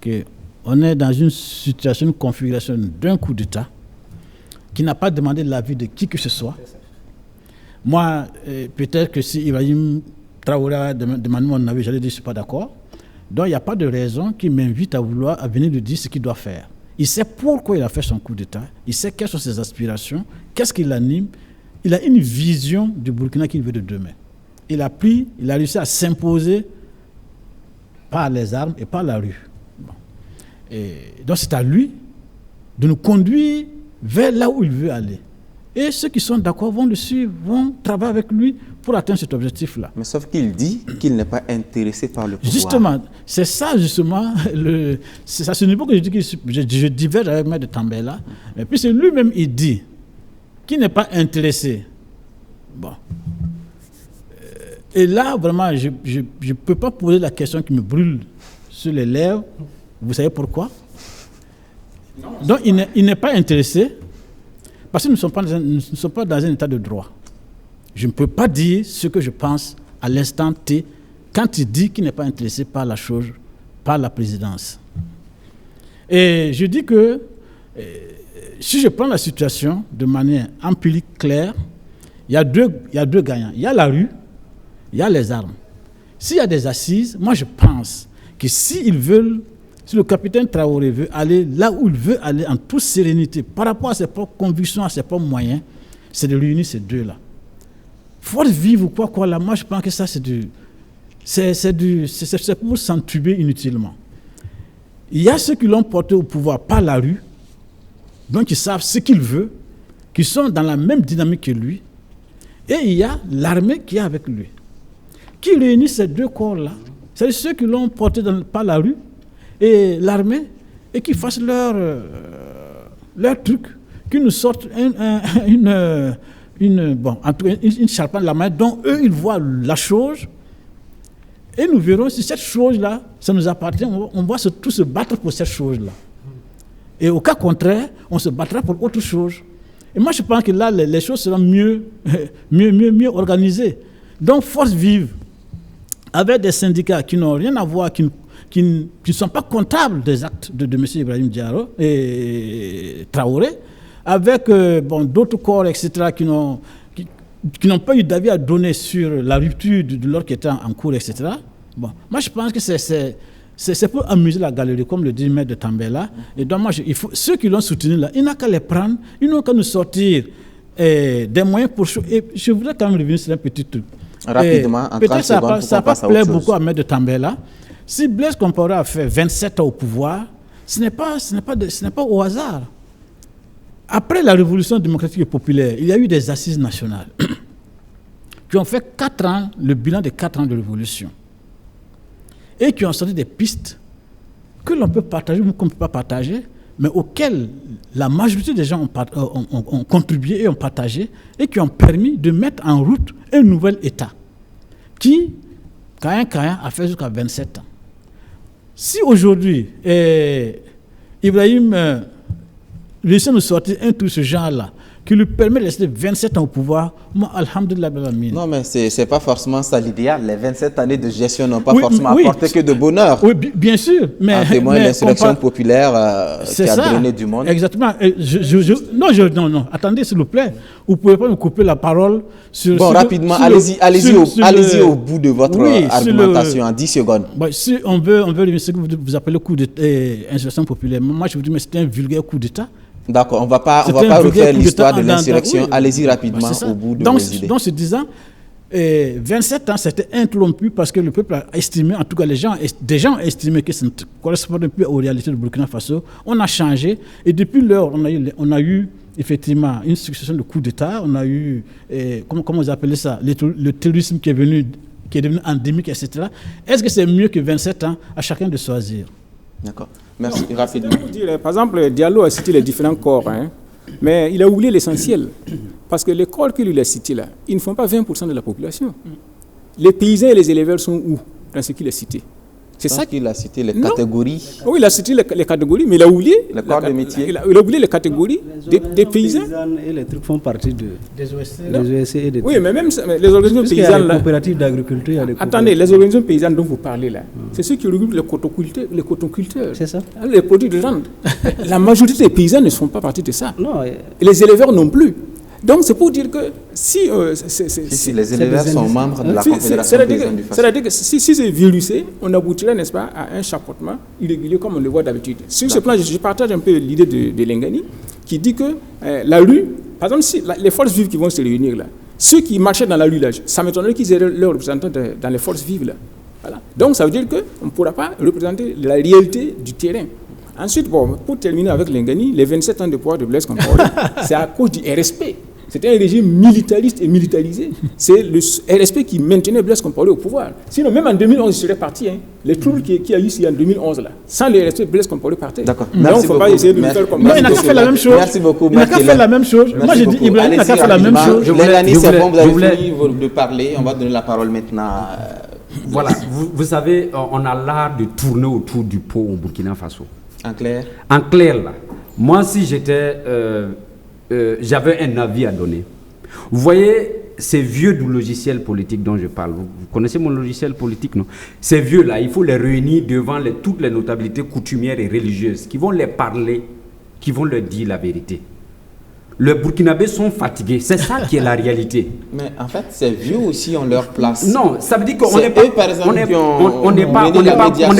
qu'on est dans une situation, une configuration d'un coup d'État qui n'a pas demandé l'avis de qui que ce soit. Moi, peut-être que si Ibrahim Traoré a demandé mon avis, j'allais dire que je ne suis pas d'accord. Donc il n'y a pas de raison qui m'invite à venir lui dire ce qu'il doit faire. Il sait pourquoi il a fait son coup d'État, il sait quelles sont ses aspirations, qu'est-ce qui l'anime. Il a une vision du Burkina qu'il veut de demain. Il a réussi à s'imposer par les armes et par la rue. Bon. Et donc c'est à lui de nous conduire vers là où il veut aller. Et ceux qui sont d'accord vont le suivre, vont travailler avec lui pour atteindre cet objectif-là. Mais sauf qu'il dit qu'il n'est pas intéressé par le pouvoir. Justement, c'est ça justement, c'est à ce niveau que je dis que je diverge avec M. Tambela. Et puis c'est lui-même, il dit qu'il n'est pas intéressé. Bon. Et là, vraiment, je ne peux pas poser la question qui me brûle sur les lèvres. Vous savez pourquoi? Donc, il n'est pas intéressé parce que nous ne sommes pas dans un état de droit. Je ne peux pas dire ce que je pense à l'instant T quand il dit qu'il n'est pas intéressé par la chose, par la présidence. Et je dis que si je prends la situation de manière empirique, claire, il y a deux gagnants. Il y a la rue, il y a les armes. S'il y a des assises, moi je pense que si le capitaine Traoré veut aller là où il veut aller en toute sérénité, par rapport à ses propres convictions, à ses propres moyens, c'est de réunir ces deux-là. Force vive ou quoi là, moi je pense que ça c'est pour s'entuber inutilement. Il y a ceux qui l'ont porté au pouvoir par la rue, donc ils savent ce qu'il veut, qui sont dans la même dynamique que lui, et il y a l'armée qui est avec lui. Qui réunit ces deux corps-là, c'est ceux qui l'ont porté par la rue et l'armée, et qui fassent leur truc, qui nous sortent en tout cas, une charpente de la manière dont eux, ils voient la chose. Et nous verrons si cette chose-là, ça nous appartient, on va tous se battre pour cette chose-là. Et au cas contraire, on se battra pour autre chose. Et moi, je pense que là, les choses seront mieux organisées. Donc, force vive, avec des syndicats qui n'ont rien à voir, qui ne sont pas comptables des actes de M. Ibrahim Diarra et Traoré, avec d'autres corps, etc., qui n'ont pas eu d'avis à donner sur la rupture de l'ordre qui était en cours, etc. Bon, moi, je pense que c'est pour amuser la galerie, comme le dit le maire de Tambela. Et donc, moi, ceux qui l'ont soutenu, là, ils n'ont qu'à les prendre, ils n'ont qu'à nous sortir des moyens pour... Et je voudrais quand même revenir sur un petit truc. Rapidement, en 30 secondes, ça va pas plaire beaucoup à maire de Tambela. Si Blaise Compaoré a fait 27 ans au pouvoir, ce n'est pas au hasard. Après la révolution démocratique et populaire, il y a eu des assises nationales qui ont fait 4 ans, le bilan de 4 ans de révolution, et qui ont sorti des pistes que l'on peut partager ou qu'on ne peut pas partager, mais auxquelles la majorité des gens ont contribué et ont partagé, et qui ont permis de mettre en route un nouvel État qui, Kaya a fait jusqu'à 27 ans. Si aujourd'hui, Ibrahim réussit à nous sortir un truc de ce genre-là, qui lui permet de rester 27 ans au pouvoir, moi, alhamdoulilah. Non, mais ce n'est pas forcément ça l'idéal. Les 27 années de gestion n'ont pas forcément apporté que de bonheur. Oui, bien sûr. Mais, en témoigne l'insurrection populaire qui a drainé du monde. Exactement. Non, attendez, s'il vous plaît. Vous ne pouvez pas me couper la parole sur... Bon, rapidement, allez-y au bout de votre argumentation, en 10 secondes. Bon, si on veut ce que vous appelez coup d'insurrection populaire, moi, je vous dis, mais c'était un vulgaire coup d'État. D'accord, on ne va pas refaire l'histoire de l'insurrection. Oui, allez-y rapidement au bout de vos idées. Donc, ce disant, 27 ans, c'était interrompu parce que le peuple a estimé, en tout cas, des gens ont estimé que ça ne correspondait plus aux réalités de Burkina Faso. On a changé et depuis lors, on a eu effectivement une succession de coups d'État. On a eu, comment vous appelez ça, le terrorisme qui est devenu endémique, etc. Est-ce que c'est mieux que 27 ans à chacun de choisir? D'accord. Merci. Rapidement. Par exemple, Diallo a cité les différents corps, mais il a oublié l'essentiel. Parce que les corps qu'il lui a cités là, ils ne font pas 20% de la population. Les paysans et les éleveurs sont où dans ce qu'il a cité? C'est ça qu'il a cité, les catégories. Oui, il a cité les catégories, mais il a oublié le corps de métier. Il a oublié les catégories des paysans. Et les trucs font partie des OSC et des... Oui, mais même les organisations paysannes là. Les coopératives d'agriculture. Attendez, les organisations paysannes dont vous parlez là, c'est ceux qui regroupent les cotonculteurs. C'est ça. Les produits de rente. La majorité des paysans ne font pas partie de ça. Non. Et les éleveurs non plus. Donc c'est pour dire que si les éleveurs sont membres de la Confédération paysanne du Faso. C'est-à-dire que si c'est virusé, on aboutirait, n'est-ce pas, à un chapeautement irrégulier comme on le voit d'habitude. Sur ce plan, je partage un peu l'idée de Lengani qui dit que la rue, par exemple, si les forces vives qui vont se réunir là, ceux qui marchaient dans la rue là, ça m'étonnerait qu'ils aient leurs représentants dans les forces vives là. Voilà. Donc ça veut dire qu'on ne pourra pas représenter la réalité du terrain. Ensuite, pour terminer avec Lengani, les 27 ans de pouvoir de Blaise Compaoré, c'est à cause du RSP. C'était un régime militariste et militarisé. C'est le RSP qui maintenait Blaise Compaoré au pouvoir. Sinon, même en 2011, il serait parti. Les troubles qu'il y a eu ici en 2011, là, sans le RSP, Blaise Compaoré partait. D'accord. Donc, il ne faut pas essayer de nous faire comme ça. Non, il n'a qu'à faire la même chose. Merci beaucoup. Il n'a qu'à faire la même chose. Moi, j'ai dit, Ibrahim n'a qu'à faire la même chose. Lengani, c'est bon, vous avez fini de parler. On va donner la parole maintenant. Voilà, vous savez, on a l'art de tourner autour du pot au Burkina Faso. En clair? En clair, là. Moi, si j'étais... j'avais un avis à donner. Vous voyez ces vieux du logiciel politique dont je parle. Vous connaissez mon logiciel politique, non? Ces vieux-là, il faut les réunir devant toutes les notabilités coutumières et religieuses qui vont les parler, qui vont leur dire la vérité. Les Burkinabés sont fatigués, c'est ça qui est la réalité. Mais en fait, ces vieux aussi ont leur place. Non, ça veut dire qu'on n'est pas, on n'est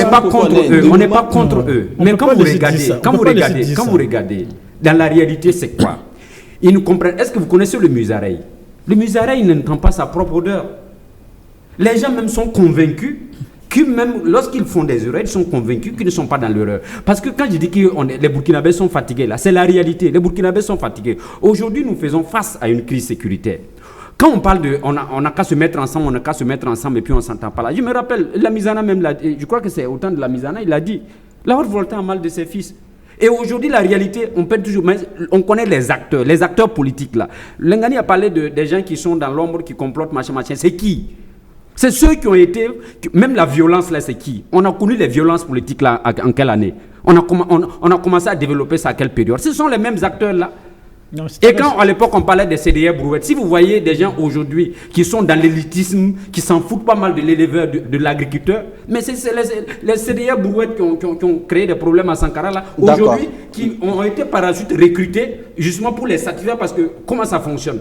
pas contre eux. On n'est pas contre eux. Mais quand vous regardez, dans la réalité, c'est quoi? Ils nous comprennent. Est-ce que vous connaissez le musareil? Le musareil n'entend pas sa propre odeur. Les gens même sont convaincus que même lorsqu'ils font des erreurs, ils sont convaincus qu'ils ne sont pas dans l'erreur. Parce que quand je dis que les Burkinabés sont fatigués, là, c'est la réalité. Les Burkinabés sont fatigués. Aujourd'hui, nous faisons face à une crise sécuritaire. Quand on parle de, on a qu'à se mettre ensemble, et puis on ne s'entend pas là. Je me rappelle, la Misana même, je crois que c'est au temps de la Misana, il a dit, la haute volonté a mal de ses fils. Et aujourd'hui, la réalité, on peut toujours... On connaît les acteurs politiques là. Lengani a parlé des gens qui sont dans l'ombre, qui complotent, machin. C'est qui? C'est ceux qui ont été... Même la violence là, c'est qui? On a connu les violences politiques là en quelle année? On a commencé à développer ça à quelle période? Ce sont les mêmes acteurs là. Non, et quand à l'époque on parlait des CDR brouettes, si vous voyez des gens aujourd'hui qui sont dans l'élitisme, qui s'en foutent pas mal de l'éleveur, de l'agriculteur, mais c'est les CDR brouettes qui ont créé des problèmes à Sankara là, aujourd'hui, qui ont été par la suite recrutés justement pour les satisfaire, parce que comment ça fonctionne?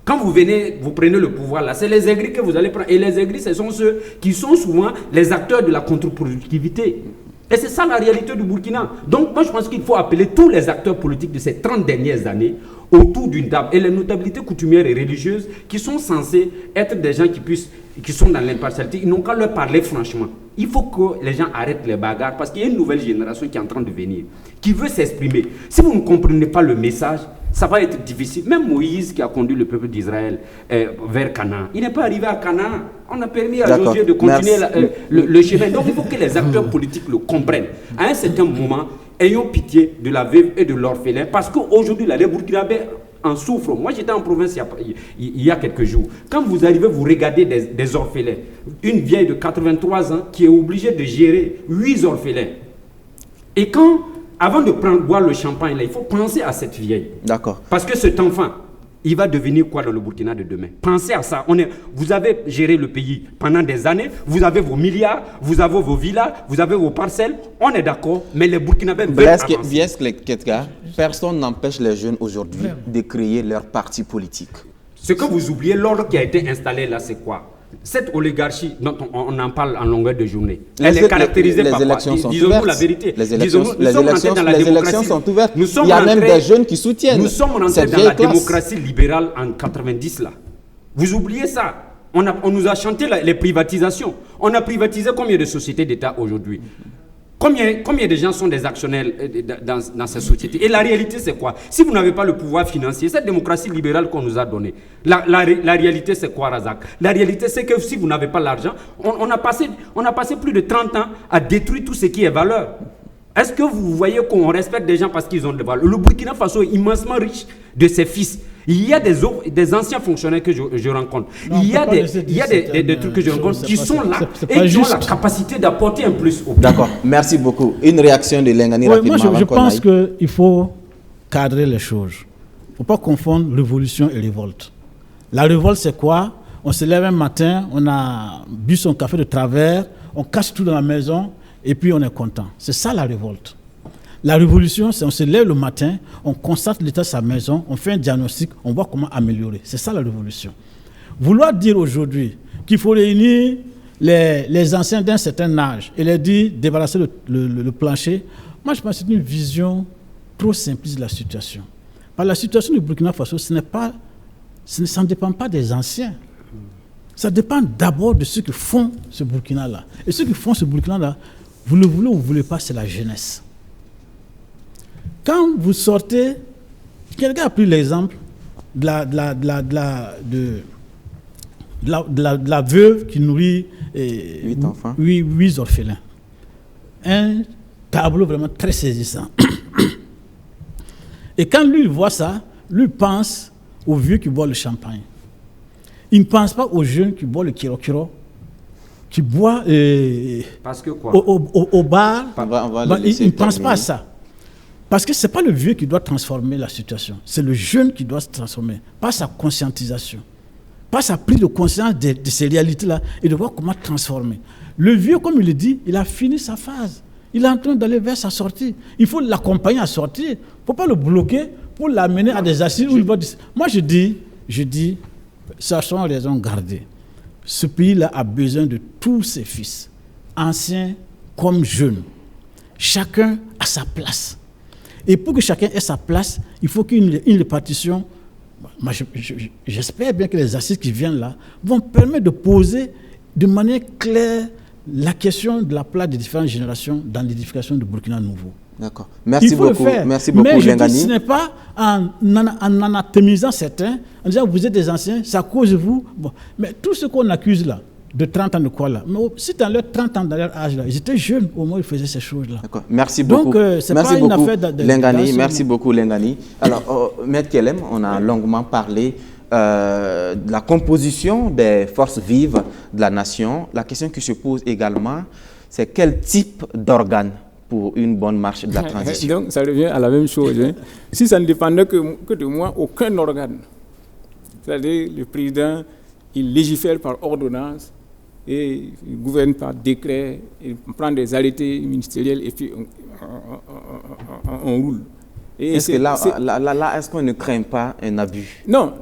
Quand vous venez, vous prenez le pouvoir là, c'est les aigris que vous allez prendre, et les aigris ce sont ceux qui sont souvent les acteurs de la contre-productivité. Et c'est ça la réalité du Burkina. Donc moi je pense qu'il faut appeler tous les acteurs politiques de ces 30 dernières années autour d'une table. Et les notabilités coutumières et religieuses qui sont censées être des gens qui sont dans l'impartialité, ils n'ont qu'à leur parler franchement. Il faut que les gens arrêtent les bagarres, parce qu'il y a une nouvelle génération qui est en train de venir, qui veut s'exprimer. Si vous ne comprenez pas le message, ça va être difficile. Même Moïse qui a conduit le peuple d'Israël vers Canaan, il n'est pas arrivé à Canaan. On a permis à Josué de continuer le chemin. Donc il faut que les acteurs politiques le comprennent. À un certain moment, ayons pitié de la veuve et de l'orphelin, parce qu'aujourd'hui, les Burkinabés en souffrent. Moi, j'étais en province il y a quelques jours. Quand vous arrivez, vous regardez des orphelins. Une vieille de 83 ans qui est obligée de gérer 8 orphelins. Et avant de boire le champagne, là, il faut penser à cette vieille. D'accord. Parce que cet enfant, il va devenir quoi dans le Burkina de demain? Pensez à ça. Vous avez géré le pays pendant des années, vous avez vos milliards, vous avez vos villas, vous avez vos parcelles, on est d'accord, mais les Burkinabés veulent avancer. Personne n'empêche les jeunes aujourd'hui de créer leur parti politique. Ce que vous oubliez, l'ordre qui a été installé là, c'est quoi? Cette oligarchie dont on en parle en longueur de journée, elle est caractérisée par quoi? Disons-nous la vérité. Les élections sont ouvertes. Il y a même des jeunes qui soutiennent. Nous sommes rentrés dans la démocratie libérale en 90 là. Vous oubliez ça? On nous a chanté les privatisations. On a privatisé combien de sociétés d'État aujourd'hui? Combien de gens sont des actionnaires dans ces sociétés? Et la réalité, c'est quoi? Si vous n'avez pas le pouvoir financier, cette démocratie libérale qu'on nous a donnée, la réalité, c'est quoi, Razak? La réalité, c'est que si vous n'avez pas l'argent, on a passé plus de 30 ans à détruire tout ce qui est valeur. Est-ce que vous voyez qu'on respecte des gens parce qu'ils ont de valeur? Le Burkina Faso est immensement riche de ses fils. Il y a des anciens fonctionnaires que je rencontre. Non, il y a des trucs que je rencontre qui sont là et qui ont la capacité d'apporter un plus au pays. D'accord, merci beaucoup. Une réaction de Lengani rapidement. Moi, je pense qu'il faut cadrer les choses. Il ne faut pas confondre révolution et révolte. La révolte, c'est quoi? On se lève un matin, on a bu son café de travers, on casse tout dans la maison et puis on est content. C'est ça la révolte. La révolution, c'est on se lève le matin, on constate l'état de sa maison, on fait un diagnostic, on voit comment améliorer. C'est ça la révolution. Vouloir dire aujourd'hui qu'il faut réunir les anciens d'un certain âge et leur dire débarrasser le plancher, moi je pense que c'est une vision trop simpliste de la situation. Parce que la situation du Burkina Faso, ça ne dépend pas des anciens. Ça dépend d'abord de ceux qui font ce Burkina-là. Et ceux qui font ce Burkina-là, vous le voulez ou vous ne voulez pas, c'est la jeunesse. Quand vous sortez, quelqu'un a pris l'exemple de la veuve qui nourrit 8 orphelins. Un tableau vraiment très saisissant. Et quand lui voit ça, lui pense aux vieux qui boivent le champagne. Il ne pense pas aux jeunes qui boivent le kiro-kiro, qui boivent parce que quoi? Au bar. Il ne pense pas à ça. Parce que ce n'est pas le vieux qui doit transformer la situation, c'est le jeune qui doit se transformer, pas sa conscientisation, pas sa prise de conscience de ces réalités-là et de voir comment transformer. Le vieux, comme il le dit, il a fini sa phase, il est en train d'aller vers sa sortie. Il faut l'accompagner à sortir, il ne faut pas le bloquer pour l'amener à des assises où il va dire... Moi je dis, sachant raison garder, ce pays-là a besoin de tous ses fils, anciens comme jeunes, chacun à sa place. Et pour que chacun ait sa place, il faut qu'il y ait une répartition. Moi, j'espère bien que les assises qui viennent là vont permettre de poser de manière claire la question de la place des différentes générations dans l'édification du Burkina nouveau. D'accord. Merci beaucoup. Merci beaucoup, mais Lengani. Ce n'est pas en anathémisant certains, en disant vous êtes des anciens, c'est à cause de vous. Bon. Mais tout ce qu'on accuse là, de 30 ans de quoi là? Mais si dans leur 30 ans, dans leur âge là, ils étaient jeunes, au moins ils faisaient ces choses-là. D'accord. Merci beaucoup. Donc, c'est pas une affaire Lengani, merci beaucoup, Lengani. Alors, Maître Kellem, on a longuement parlé de la composition des forces vives de la nation. La question qui se pose également, c'est quel type d'organe pour une bonne marche de la transition? Donc, ça revient à la même chose. Hein. Si ça ne dépendait que de moi, aucun organe. C'est-à-dire, le président, il légifère par ordonnance et il gouverne par décret, il prend des arrêtés ministériels et puis on roule. Est-ce que là, est-ce qu'on ne craint pas un abus? Non,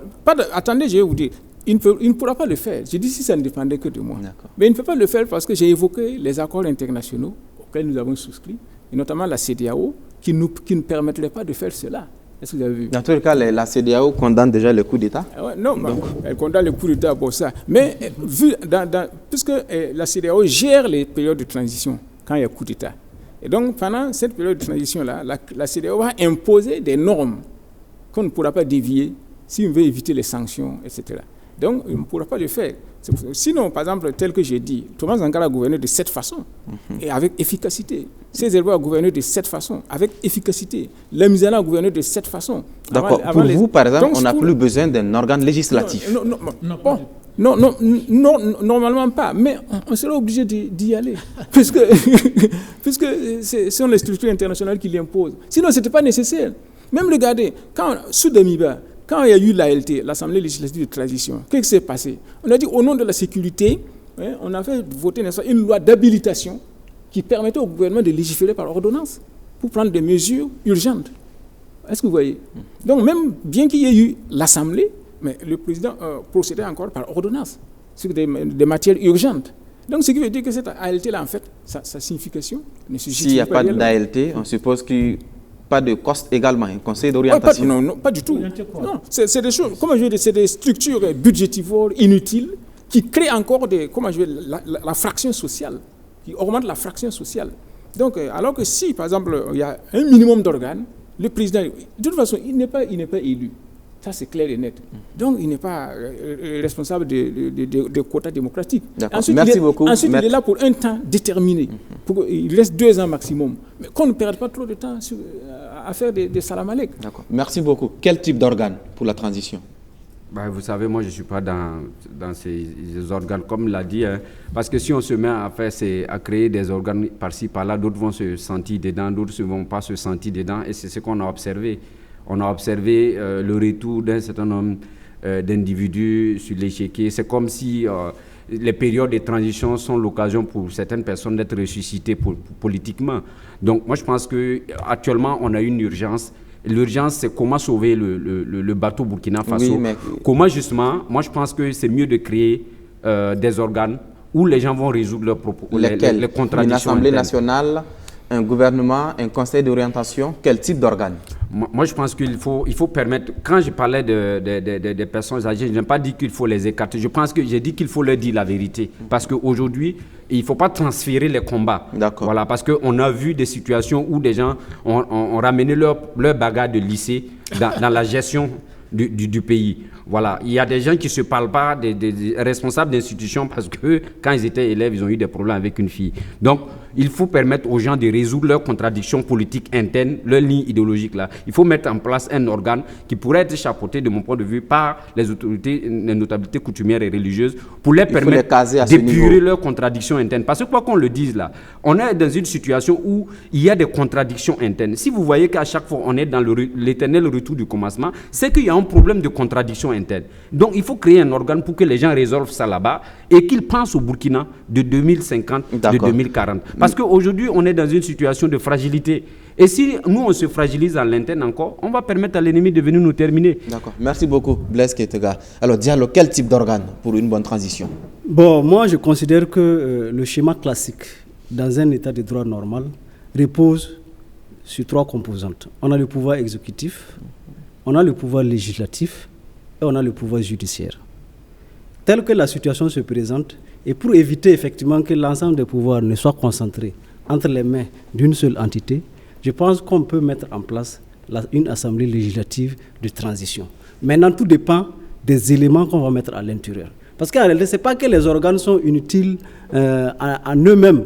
attendez, je vais vous dire. Il ne pourra pas le faire. Je dis si ça ne dépendait que de moi. Mais il ne peut pas le faire parce que j'ai évoqué les accords internationaux auxquels nous avons souscrit, et notamment la CEDEAO, qui ne permettraient pas de faire cela. Est-ce que vous avez vu? Dans tous les cas, la CEDEAO condamne déjà le coup d'État? Non, elle condamne le coup d'État pour ça. Mais puisque la CEDEAO gère les périodes de transition quand il y a coup d'État. Et donc, pendant cette période de transition-là, la CEDEAO va imposer des normes qu'on ne pourra pas dévier si on veut éviter les sanctions, etc. Donc, on ne pourra pas le faire. Sinon, par exemple, tel que j'ai dit, Thomas Sankara a gouverné de cette façon et avec efficacité. Césaire a gouverné de cette façon, avec efficacité. Lamizana a gouverné de cette façon. D'accord. Pour vous, par exemple, on n'a plus besoin d'un organe législatif. Non, normalement pas. Mais on sera obligé d'y aller. puisque ce sont les structures internationales qui l'imposent. Sinon, ce n'était pas nécessaire. Même regardez, sous Damiba, quand il y a eu l'ALT, l'Assemblée législative de transition, qu'est-ce qui s'est passé? On a dit au nom de la sécurité, on a fait voter une loi d'habilitation qui permettait au gouvernement de légiférer par ordonnance pour prendre des mesures urgentes. Est-ce que vous voyez? Donc même bien qu'il y ait eu l'Assemblée, mais le président procédait encore par ordonnance sur des matières urgentes. Donc ce qui veut dire que cette ALT-là, en fait, sa signification ne se justifie pas. S'il n'y a pas d'ALT, on suppose qu'il pas de COST également, un conseil d'orientation? Non, pas du tout. Non, c'est des choses, comment je veux dire, c'est des structures budgétivores inutiles qui créent encore la fraction sociale, qui augmentent la fraction sociale. Donc, alors que si, par exemple, il y a un minimum d'organes, le président, de toute façon, il n'est pas élu. Ça, c'est clair et net. Donc, il n'est pas responsable des quotas démocratiques. Ensuite, merci beaucoup. Ensuite, il est là pour un temps déterminé. Il reste 2 ans maximum. Mais qu'on ne perde pas trop de temps à faire des salam-alek. D'accord. Merci beaucoup. Quel type d'organe pour la transition? Vous savez, moi, je ne suis pas dans ces organes, comme l'a dit. Hein, parce que si on se met à créer des organes par-ci, par-là, d'autres vont se sentir dedans, d'autres ne vont pas se sentir dedans. Et c'est ce qu'on a observé. On a observé le retour d'un certain nombre d'individus sur l'échiquier. C'est comme si les périodes de transition sont l'occasion pour certaines personnes d'être ressuscitées politiquement. Donc moi je pense qu'actuellement on a une urgence. L'urgence c'est comment sauver le bateau Burkina Faso. Oui, mais... Comment justement, moi je pense que c'est mieux de créer des organes où les gens vont résoudre leurs propos, les contradictions. Une assemblée nationale, un gouvernement, un conseil d'orientation, quel type d'organe? Moi, je pense qu'il faut permettre... Quand je parlais des personnes âgées, je n'ai pas dit qu'il faut les écarter. Je pense que j'ai dit qu'il faut leur dire la vérité. Parce qu'aujourd'hui, il ne faut pas transférer les combats. D'accord. Voilà, parce qu'on a vu des situations où des gens ont ramené leur bagarre de lycée dans la gestion du pays. Voilà, il y a des gens qui ne se parlent pas, des responsables d'institutions, parce que quand ils étaient élèves, ils ont eu des problèmes avec une fille. Donc, il faut permettre aux gens de résoudre leurs contradictions politiques internes, leurs lignes idéologiques là. Il faut mettre en place un organe qui pourrait être chapeauté, de mon point de vue, par les autorités, les notabilités coutumières et religieuses, pour les permettre d'épurer leurs contradictions internes. Parce que quoi qu'on le dise là, on est dans une situation où il y a des contradictions internes. Si vous voyez qu'à chaque fois on est dans l'éternel retour du commencement, c'est qu'il y a un problème de contradiction interne. Donc il faut créer un organe pour que les gens résolvent ça là-bas et qu'ils pensent au Burkina de 2050, de 2040. Parce qu'aujourd'hui, on est dans une situation de fragilité. Et si nous, on se fragilise à l'interne encore, on va permettre à l'ennemi de venir nous terminer. D'accord. Merci beaucoup, Blaise Ketega. Alors, Diallo, quel type d'organe pour une bonne transition? Bon, moi, je considère que le schéma classique, dans un état de droit normal, repose sur 3 composantes. On a le pouvoir exécutif, on a le pouvoir législatif et on a le pouvoir judiciaire. Tel que la situation se présente, et pour éviter effectivement que l'ensemble des pouvoirs ne soit concentré entre les mains d'une seule entité, je pense qu'on peut mettre en place une assemblée législative de transition. Maintenant, tout dépend des éléments qu'on va mettre à l'intérieur. Parce qu'en réalité, ce n'est pas que les organes sont inutiles en eux-mêmes,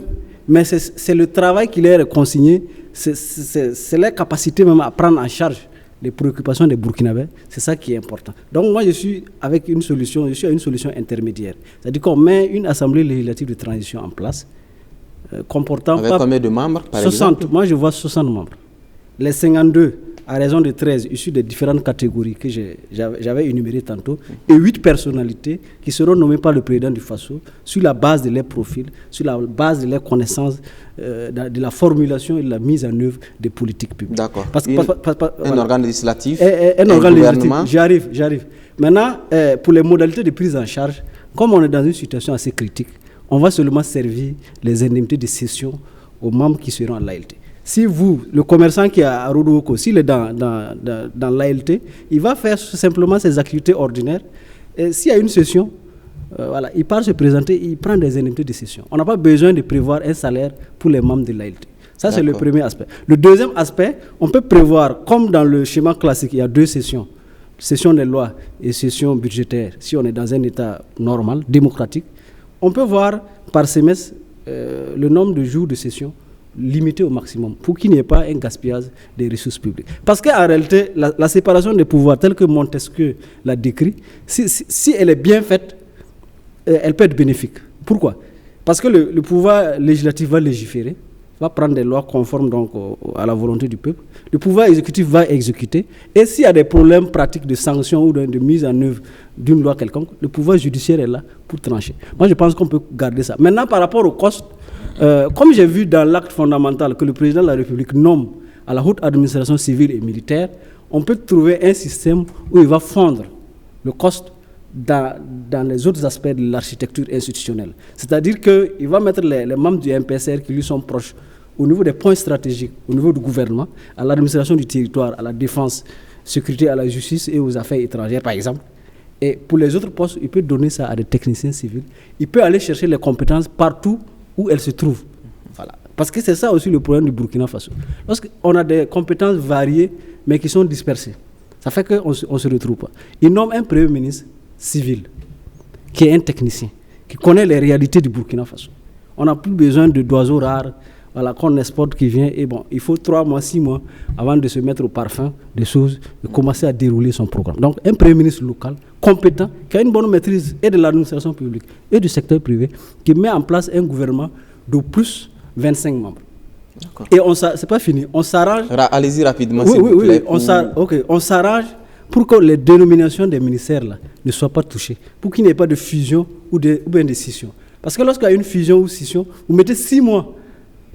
mais c'est le travail qui leur est consigné, c'est leur capacité même à prendre en charge les préoccupations des Burkinabés. C'est ça qui est important. Donc moi, je suis à une solution intermédiaire. C'est-à-dire qu'on met une assemblée législative de transition en place, comportant avec combien de membres, par 60, exemple? Moi, je vois 60 membres. Les 52, à raison de 13, issus des différentes catégories que j'avais énumérées tantôt, et 8 personnalités qui seront nommées par le président du FASO sur la base de leurs profils, sur la base de leurs connaissances, de la formulation et de la mise en œuvre des politiques publiques. D'accord. Un organe législatif, un organe gouvernement. Législatif, j'arrive. Maintenant, pour les modalités de prise en charge, comme on est dans une situation assez critique, on va seulement servir les indemnités de cession aux membres qui seront en l'ALT. Si vous, le commerçant qui est à Rodouoko, s'il est dans l'ALT, il va faire simplement ses activités ordinaires. Et s'il y a une session, il part se présenter, il prend des indemnités de session. On n'a pas besoin de prévoir un salaire pour les membres de l'ALT. Ça, c'est le premier aspect. Le deuxième aspect, on peut prévoir, comme dans le schéma classique, il y a 2 sessions. Session des lois et session budgétaire. Si on est dans un état normal, démocratique, on peut voir par semestre le nombre de jours de session limité au maximum pour qu'il n'y ait pas un gaspillage des ressources publiques. Parce qu'en réalité, la séparation des pouvoirs telle que Montesquieu l'a décrit, si elle est bien faite, elle peut être bénéfique. Pourquoi? Parce que le pouvoir législatif va légiférer, va prendre des lois conformes donc à la volonté du peuple. Le pouvoir exécutif va exécuter. Et s'il y a des problèmes pratiques de sanctions ou de mise en œuvre d'une loi quelconque, le pouvoir judiciaire est là pour trancher. Moi, je pense qu'on peut garder ça. Maintenant, par rapport au cost, comme j'ai vu dans l'acte fondamental que le président de la République nomme à la haute administration civile et militaire, on peut trouver un système où il va fondre le cost dans les autres aspects de l'architecture institutionnelle. C'est-à-dire qu'il va mettre les membres du MPSR qui lui sont proches au niveau des points stratégiques, au niveau du gouvernement, à l'administration du territoire, à la défense, sécurité, à la justice et aux affaires étrangères, par exemple. Et pour les autres postes, il peut donner ça à des techniciens civils. Il peut aller chercher les compétences partout où elles se trouvent. Voilà. Parce que c'est ça aussi le problème du Burkina Faso. Lorsqu'on a des compétences variées, mais qui sont dispersées, ça fait qu'on ne se retrouve pas. Il nomme un premier ministre civil, qui est un technicien, qui connaît les réalités du Burkina Faso. On n'a plus besoin d'oiseaux rares, qu'on exporte, qui vient, et bon, il faut 3 mois, 6 mois avant de se mettre au parfum des choses, de commencer à dérouler son programme. Donc, un premier ministre local, compétent, qui a une bonne maîtrise et de l'administration publique et du secteur privé, qui met en place un gouvernement de plus 25 membres. D'accord. Et c'est pas fini, on s'arrange. Allez-y rapidement, s'il vous plaît. On s'arrange pour que les dénominations des ministères là, ne soient pas touchées, pour qu'il n'y ait pas de fusion ou bien de scission. Parce que lorsqu'il y a une fusion ou scission, vous mettez 6 mois.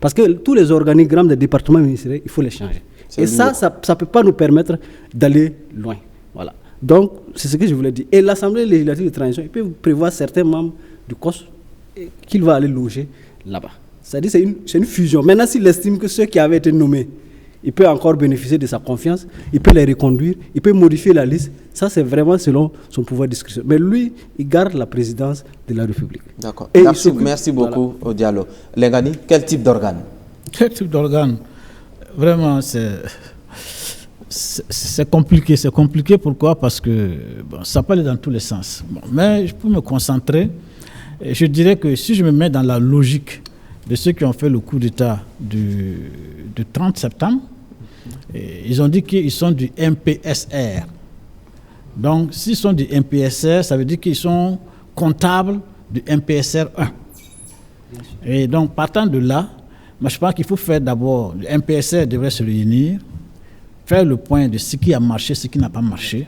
Parce que tous les organigrammes des départements ministériels, il faut les changer. Et ça ne peut pas nous permettre d'aller loin. Voilà. Donc, c'est ce que je voulais dire. Et l'Assemblée législative de transition, il peut prévoir certains membres du COS qu'il va aller loger là-bas. C'est-à-dire que c'est une fusion. Maintenant, s'il estime que ceux qui avaient été nommés, il peut encore bénéficier de sa confiance, il peut les reconduire, il peut modifier la liste. Ça, c'est vraiment selon son pouvoir de discrétion. Mais lui, il garde la présidence de la République. D'accord. Merci beaucoup, au dialogue. Lengani, quel type d'organe? Quel type d'organe? Vraiment, c'est compliqué. C'est compliqué, pourquoi? Parce que ça peut aller dans tous les sens. Mais pour me concentrer, je dirais que si je me mets dans la logique de ceux qui ont fait le coup d'État du 30 septembre, ils ont dit qu'ils sont du MPSR. Donc, s'ils sont du MPSR, ça veut dire qu'ils sont comptables du MPSR 1. Et donc, partant de là, moi, je pense qu'il faut faire d'abord, le MPSR devrait se réunir, faire le point de ce qui a marché, ce qui n'a pas marché,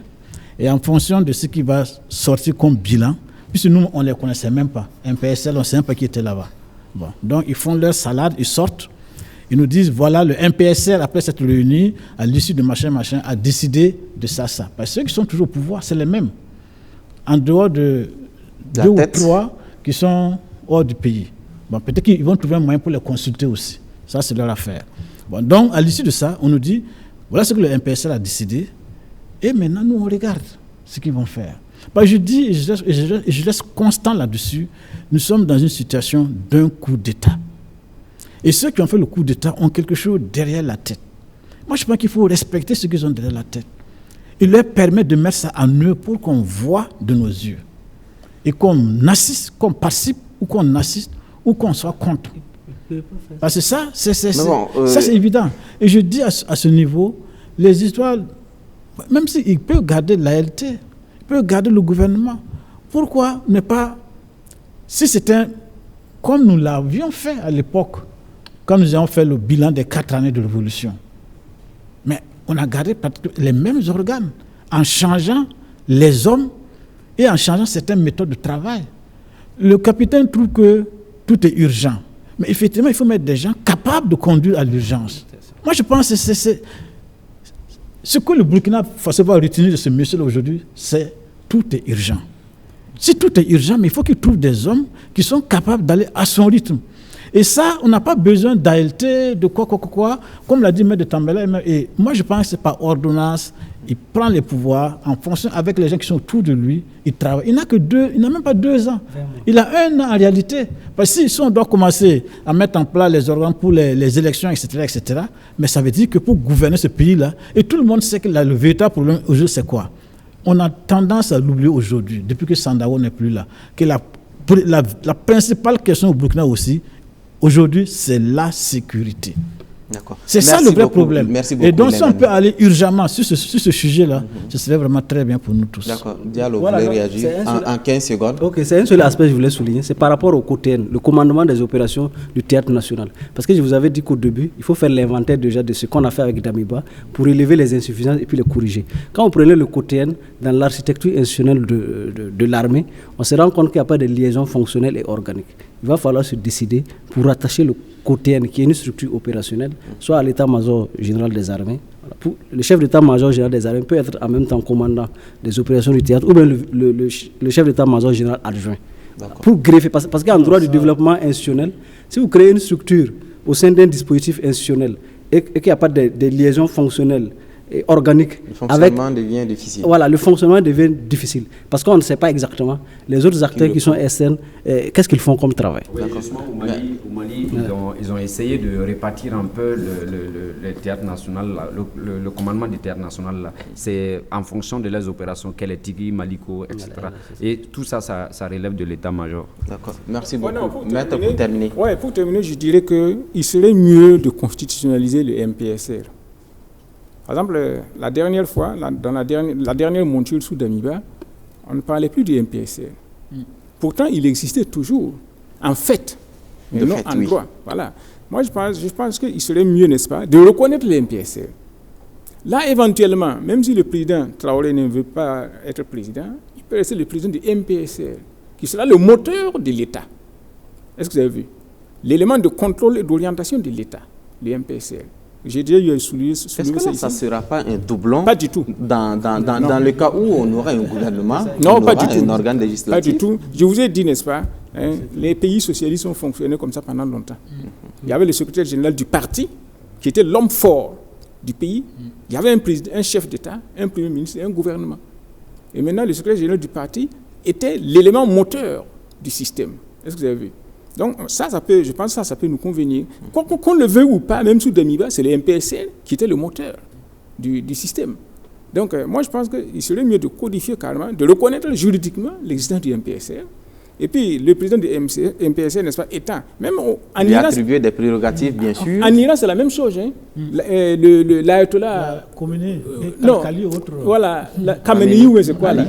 et en fonction de ce qui va sortir comme bilan, puisque nous, on ne les connaissait même pas. MPSR, on ne sait même pas qui était là-bas. Bon. Donc, ils font leur salade, ils sortent, ils nous disent, voilà, le MPSR, après s'être réuni, à l'issue de machin, a décidé de ça. Parce que ceux qui sont toujours au pouvoir, c'est les mêmes. En dehors de 2 ou 3 qui sont hors du pays. Bon, peut-être qu'ils vont trouver un moyen pour les consulter aussi. Ça, c'est leur affaire. Bon, donc, à l'issue de ça, on nous dit, voilà ce que le MPSR a décidé, et maintenant, nous, on regarde ce qu'ils vont faire. Je dis, et je laisse constant là-dessus, nous sommes dans une situation d'un coup d'État. Et ceux qui ont fait le coup d'État ont quelque chose derrière la tête. Moi, je pense qu'il faut respecter ce qu'ils ont derrière la tête. Il leur permet de mettre ça en œuvre pour qu'on voit de nos yeux. et qu'on assiste, qu'on participe ou qu'on assiste ou qu'on soit contre. Parce que ça, c'est évident. Et je dis à ce niveau, les histoires, même s'ils peuvent garder l'ALT, ils peuvent garder le gouvernement, pourquoi ne pas, si c'était comme nous l'avions fait à l'époque, quand nous avons fait le bilan des 4 années de révolution, mais on a gardé les mêmes organes en changeant les hommes et en changeant certaines méthodes de travail. Le capitaine trouve que tout est urgent. Mais effectivement, il faut mettre des gens capables de conduire à l'urgence. Moi, je pense que c'est ce que le Burkina Faso va retenir de ce monsieur-là aujourd'hui, c'est tout est urgent. Si tout est urgent, mais il faut qu'il trouve des hommes qui sont capables d'aller à son rythme. Et ça, on n'a pas besoin d'ALT, de quoi, comme l'a dit M. de Tambela. Et moi, je pense que c'est par ordonnance. Il prend les pouvoirs en fonction avec les gens qui sont autour de lui. Il travaille. Il n'a même pas 2 ans. Il a 1 an en réalité. Parce que si on doit commencer à mettre en place les organes pour les élections, etc., mais ça veut dire que pour gouverner ce pays-là, et tout le monde sait que le véritable problème aujourd'hui, c'est quoi? On a tendance à l'oublier aujourd'hui, depuis que Sandaogo n'est plus là, que la principale question au Burkina aussi, aujourd'hui, c'est la sécurité. C'est ça le vrai problème. Merci beaucoup, et donc, si on peut aller urgemment sur ce sujet-là, ce serait vraiment très bien pour nous tous. D'accord. Diallo, vous voulez réagir en 15 secondes? Ok, c'est un seul aspect que je voulais souligner, c'est par rapport au COTN, le commandement des opérations du Théâtre National. Parce que je vous avais dit qu'au début, il faut faire l'inventaire déjà de ce qu'on a fait avec Damiba pour élever les insuffisances et puis les corriger. Quand on prenait le COTN dans l'architecture institutionnelle de l'armée, on se rend compte qu'il n'y a pas de liaison fonctionnelle et organique. Il va falloir se décider pour rattacher le COTN, qui est une structure opérationnelle, soit à l'état-major général des armées. Le chef d'état-major général des armées peut être en même temps commandant des opérations du théâtre, ou bien le chef d'état-major général adjoint. Pour greffer, parce qu'en droit du développement institutionnel, si vous créez une structure au sein d'un dispositif institutionnel et qu'il n'y a pas de liaison fonctionnelle et organique, le fonctionnement devient difficile. Voilà, le fonctionnement devient difficile parce qu'on ne sait pas exactement les autres acteurs qui sont externes, qu'est-ce qu'ils font comme travail. Oui, justement, au Mali ils ont essayé de répartir un peu le théâtre national, le commandement du théâtre national. C'est en fonction de leurs opérations, quel est Tigui, Maliko, etc. Et tout ça, ça relève de l'état-major. D'accord, merci beaucoup. Maître, pour terminer. Oui, pour terminer, je dirais qu'il serait mieux de constitutionnaliser le MPSR. Par exemple, la dernière fois, dans la dernière monture sous Damiba, on ne parlait plus du MPSR. Pourtant, il existait toujours, en fait, mais non en droit. Voilà. Moi, je pense qu'il serait mieux, n'est-ce pas, de reconnaître le MPSR. Là, éventuellement, même si le président Traoré ne veut pas être président, il peut rester le président du MPSR, qui sera le moteur de l'État. Est-ce que vous avez vu? L'élément de contrôle et d'orientation de l'État, le MPSR. J'ai déjà souligné Est-ce que là, ça ne sera pas un doublon? Pas du tout. Dans le cas où on aura un gouvernement, non, pas du tout. Un organe législatif. Pas du tout. Je vous ai dit, n'est-ce pas, les pays socialistes ont fonctionné comme ça pendant longtemps. Il y avait le secrétaire général du parti, qui était l'homme fort du pays. Il y avait un président, un chef d'État, un premier ministre et un gouvernement. Et maintenant, le secrétaire général du parti était l'élément moteur du système. Est-ce que vous avez vu? Donc je pense que ça peut nous convenir. Qu'on le veuille ou pas, même sous Damiba, c'est le MPSR qui était le moteur du système. Donc moi je pense qu'il serait mieux de codifier carrément, de reconnaître juridiquement l'existence du MPSR. Et puis le président du MPSR, n'est-ce pas, étant, même en Iran, attribuer des prérogatives, bien sûr. En Iran, c'est la même chose. Hein. L'ayatollah... non, voilà, Khamenei, ou c'est quoi là?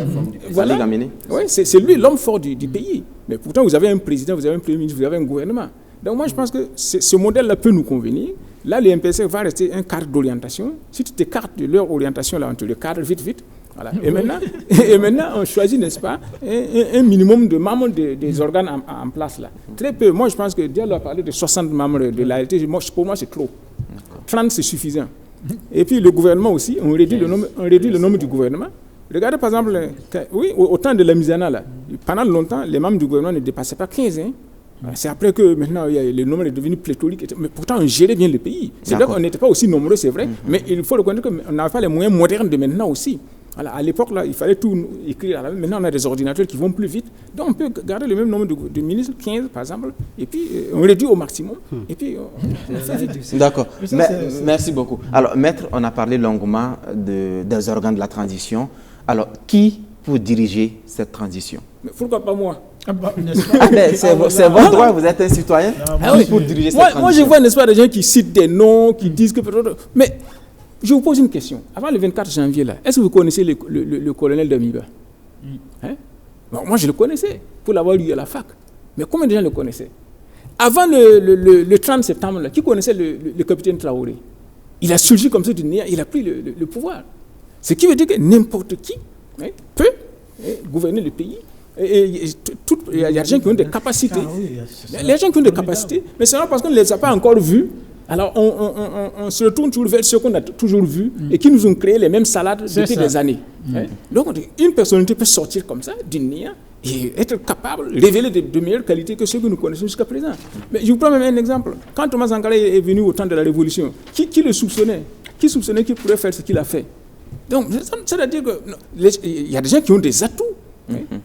Voilà. Oui, c'est lui l'homme fort du pays. Mais pourtant, vous avez un président, vous avez un premier ministre, vous avez un gouvernement. Donc moi, je pense que ce modèle-là peut nous convenir. Là, le MPSR va rester un cadre d'orientation. Si tu t'écartes de leur orientation, là, on te le cadre vite. Voilà. Et maintenant, on choisit, n'est-ce pas, un minimum de membres des organes en place là. Très peu. Moi, je pense que Diallo a parlé de 60 membres de l'ALT. Pour moi, c'est trop. 30, c'est suffisant. Et puis le gouvernement aussi, on réduit le nombre du gouvernement. Regardez par exemple, au temps de la Misana, là, pendant longtemps, les membres du gouvernement ne dépassaient pas 15. Hein. C'est après que maintenant le nombre est devenu pléthorique. Mais pourtant, on gérait bien le pays. C'est vrai qu'on n'était pas aussi nombreux, c'est vrai, mais il faut reconnaître qu'on n'avait pas les moyens modernes de maintenant aussi. Voilà, à l'époque, là, il fallait tout écrire. Maintenant, on a des ordinateurs qui vont plus vite. Donc, on peut garder le même nombre de ministres, 15 par exemple, et puis on réduit au maximum. Et puis, on fait vite. D'accord. Merci beaucoup. Alors, Maître, on a parlé longuement des organes de la transition. Alors, qui pour diriger cette transition? Mais pourquoi pas moi? C'est votre droit, vous êtes un citoyen pour diriger cette transition. Moi, je vois, n'est-ce pas, des gens qui citent des noms, qui disent que... Mais je vous pose une question. Avant le 24 janvier, là, est-ce que vous connaissez le colonel Damiba? Bon, moi, je le connaissais, pour l'avoir lu à la fac. Mais combien de gens le connaissaient? Avant le 30 septembre, là, qui connaissait le capitaine Traoré? Il a surgi comme ça du néant, il a pris le pouvoir. Ce qui veut dire que n'importe qui peut gouverner le pays. Il y a des gens qui ont des capacités. Les gens qui ont des capacités, mais c'est parce qu'on ne les a pas encore vus. Alors on se retourne toujours vers ceux qu'on a toujours vus et qui nous ont créé les mêmes salades depuis des années. Donc une personnalité peut sortir comme ça, du néant, et être capable de révéler de meilleures qualités que ceux que nous connaissons jusqu'à présent. Mais je vous prends même un exemple. Quand Thomas Sankara est venu au temps de la Révolution, qui le soupçonnait? Qui soupçonnait qu'il pourrait faire ce qu'il a fait? Donc, c'est-à-dire qu'il y a des gens qui ont des atouts,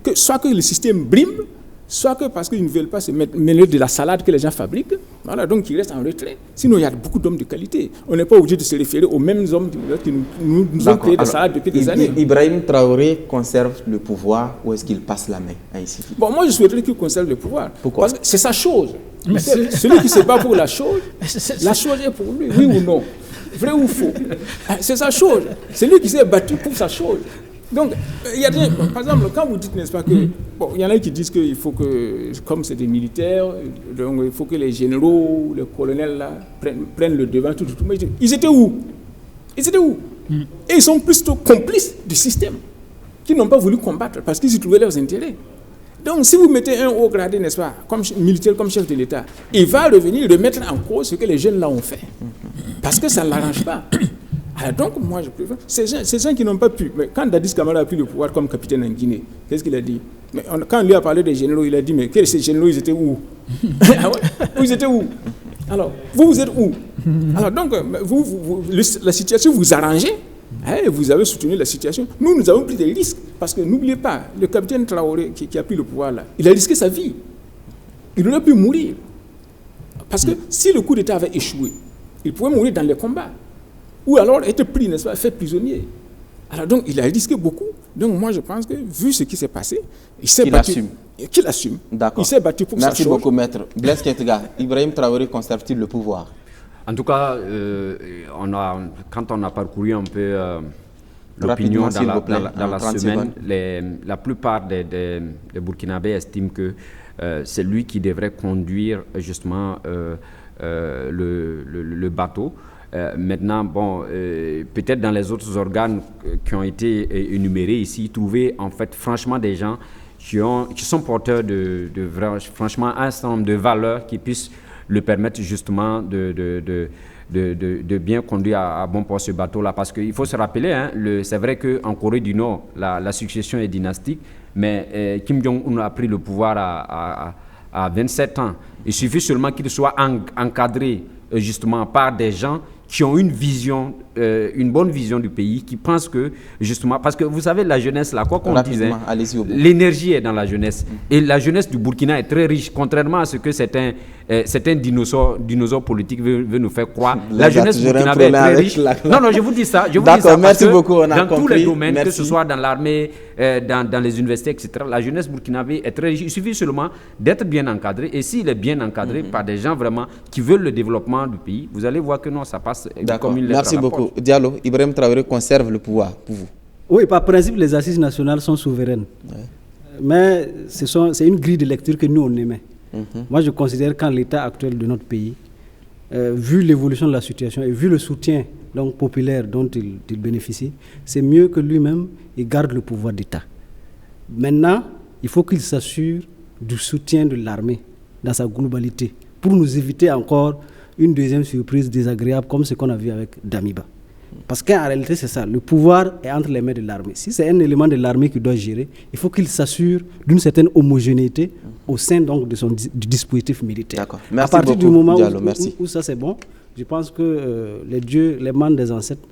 que soit que le système brime, soit que parce qu'ils ne veulent pas se mêler de la salade que les gens fabriquent, voilà, donc ils restent en retrait. Sinon, il y a beaucoup d'hommes de qualité. On n'est pas obligé de se référer aux mêmes hommes qui nous ont créé des salades depuis des années. Ibrahim Traoré conserve le pouvoir ou est-ce qu'il passe la main à Issoufou? Bon, moi, je souhaiterais qu'il conserve le pouvoir. Pourquoi? Parce que c'est sa chose. Celui qui ne se bat pour la chose est pour lui, oui ou non? Vrai ou faux? C'est sa chose. C'est lui qui s'est battu pour sa chose. Donc, il y a des, par exemple, quand vous dites, n'est-ce pas, que bon, il y en a qui disent qu'il faut que, comme c'est des militaires, donc il faut que les généraux, les colonels là, prennent le devant, tout. Mais ils étaient où? Ils étaient où? Et ils sont plutôt complices du système, qui n'ont pas voulu combattre parce qu'ils y trouvaient leurs intérêts. Donc, si vous mettez un haut gradé, n'est-ce pas, comme militaire, comme chef de l'État, il va revenir remettre en cause ce que les jeunes là ont fait. Parce que ça ne l'arrange pas. Alors donc, moi, je préfère... Ces gens qui n'ont pas pu... Mais quand Dadis Camara a pris le pouvoir comme capitaine en Guinée, qu'est-ce qu'il a dit? Mais quand on lui a parlé des généraux, il a dit, mais ces généraux, ils étaient où? Ah ouais? Ils étaient où? Alors, vous êtes où? Alors donc, la situation, vous arrangez. Vous avez soutenu la situation. Nous avons pris des risques. Parce que n'oubliez pas, le capitaine Traoré qui a pris le pouvoir là, il a risqué sa vie. Il aurait pu mourir. Parce que si le coup d'État avait échoué, il pouvait mourir dans les combats. Ou alors être pris, n'est-ce pas, fait prisonnier. Alors donc, il a risqué beaucoup. Donc moi, je pense que, vu ce qui s'est passé, il s'est battu. Qu'il assume. D'accord. Il s'est battu pour sa chose. Merci beaucoup, maître. Blaise Keïta, Ibrahim Traoré conserve-t-il le pouvoir? En tout cas, quand on a parcouru un peu l'opinion dans la semaine, la plupart des Burkinabés estiment que c'est lui qui devrait conduire justement le bateau. Maintenant, bon, peut-être dans les autres organes qui ont été énumérés ici, trouver en fait franchement des gens qui sont porteurs franchement un certain nombre de valeurs qui puissent le permettre justement de bien conduire à bon port ce bateau-là. Parce qu'il faut se rappeler, c'est vrai qu'en Corée du Nord, la succession est dynastique, mais Kim Jong-un a pris le pouvoir à 27 ans. Il suffit seulement qu'il soit encadré justement par des gens qui ont une bonne vision du pays, qui pensent que, justement, parce que vous savez, la jeunesse, là, quoi qu'on dise, l'énergie est dans la jeunesse. Et la jeunesse du Burkina est très riche, contrairement à ce que certains dinosaures politiques veulent nous faire croire. La jeunesse burkinabé est très riche. Non, je vous dis ça. D'accord, merci beaucoup. Dans tous les domaines, que ce soit dans l'armée, dans les universités, etc., la jeunesse burkinabé est très riche. Il suffit seulement d'être bien encadré. Et s'il est bien encadré par des gens vraiment qui veulent le développement du pays, vous allez voir que non, ça passe comme une lettre. Merci beaucoup. Diallo, Ibrahim Traoré conserve le pouvoir pour vous? Oui, par principe, les assises nationales sont souveraines. Ouais. Mais c'est une grille de lecture que nous, on émet. Moi, je considère qu'en l'état actuel de notre pays, vu l'évolution de la situation et vu le soutien donc, populaire dont il bénéficie, c'est mieux que lui-même il garde le pouvoir d'État. Maintenant, il faut qu'il s'assure du soutien de l'armée dans sa globalité pour nous éviter encore une deuxième surprise désagréable comme ce qu'on a vu avec Damiba. Parce qu'en réalité, c'est ça. Le pouvoir est entre les mains de l'armée. Si c'est un élément de l'armée qui doit gérer, il faut qu'il s'assure d'une certaine homogénéité au sein donc, du dispositif militaire. D'accord. Merci à partir beaucoup, du moment Diallo, où ça c'est bon, je pense que les dieux, les membres des ancêtres,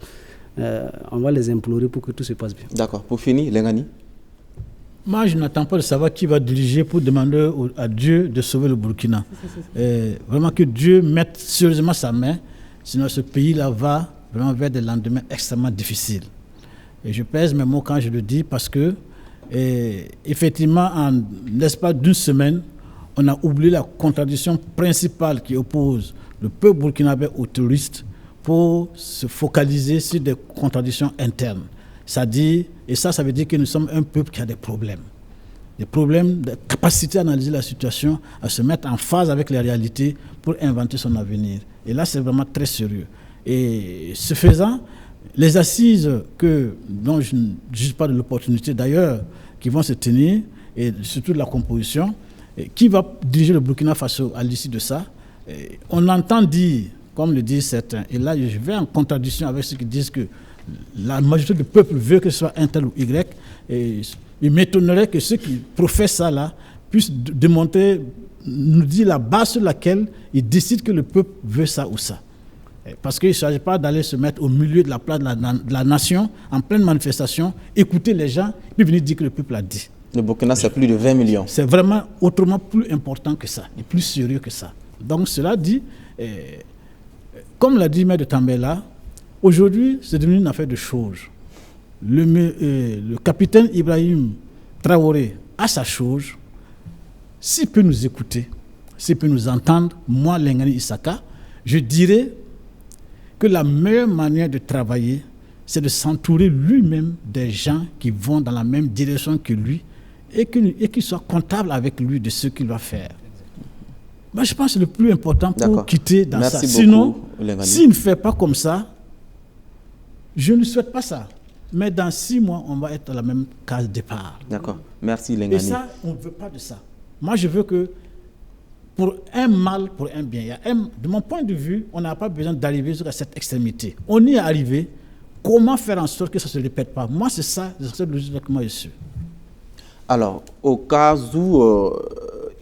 on va les implorer pour que tout se passe bien. D'accord. Pour finir, Lengani? Moi, je n'attends pas de savoir qui va diriger pour demander à Dieu de sauver le Burkina. Vraiment que Dieu mette sérieusement sa main, sinon ce pays-là va vraiment vers des lendemains extrêmement difficiles. Et je pèse mes mots quand je le dis parce que Et effectivement, en l'espace d'une semaine, on a oublié la contradiction principale qui oppose le peuple burkinabé aux touristes pour se focaliser sur des contradictions internes. C'est-à-dire, et ça veut dire que nous sommes un peuple qui a des problèmes de capacité à analyser la situation, à se mettre en phase avec les réalités pour inventer son avenir. Et là, c'est vraiment très sérieux. Et ce faisant, les assises dont je ne juge pas de l'opportunité d'ailleurs, qui vont se tenir, et surtout de la composition, qui va diriger le Burkina Faso à l'issue de ça, on entend dire, comme le disent certains, et là je vais en contradiction avec ceux qui disent que la majorité du peuple veut que ce soit un tel ou Y, et il m'étonnerait que ceux qui professent ça là puissent démontrer, nous dire la base sur laquelle ils décident que le peuple veut ça ou ça. Parce qu'il ne s'agit pas d'aller se mettre au milieu de la place de la nation, en pleine manifestation, écouter les gens, puis venir dire que le peuple a dit. Le Burkina, c'est plus de 20 millions. C'est vraiment autrement plus important que ça, et plus sérieux que ça. Donc cela dit, comme l'a dit M. de Tambela, aujourd'hui, c'est devenu une affaire de choses. Le capitaine Ibrahim Traoré a sa chose. S'il peut nous écouter, s'il peut nous entendre, moi, Lengani Issaka, je dirais que la meilleure manière de travailler, c'est de s'entourer lui-même des gens qui vont dans la même direction que lui et qui soient comptables avec lui de ce qu'il va faire. Moi, je pense que c'est le plus important pour quitter dans ça. Sinon, s'il ne fait pas comme ça, je ne souhaite pas ça. Mais dans 6 mois, on va être à la même case départ. D'accord. Merci, Lengani. Et ça, on ne veut pas de ça. Moi, je veux que pour un mal, pour un bien, de mon point de vue, on n'a pas besoin d'arriver jusqu'à cette extrémité. On y est arrivé. Comment faire en sorte que ça ne se répète pas? Moi, c'est ça, c'est le logique que moi je suis. Alors, au cas où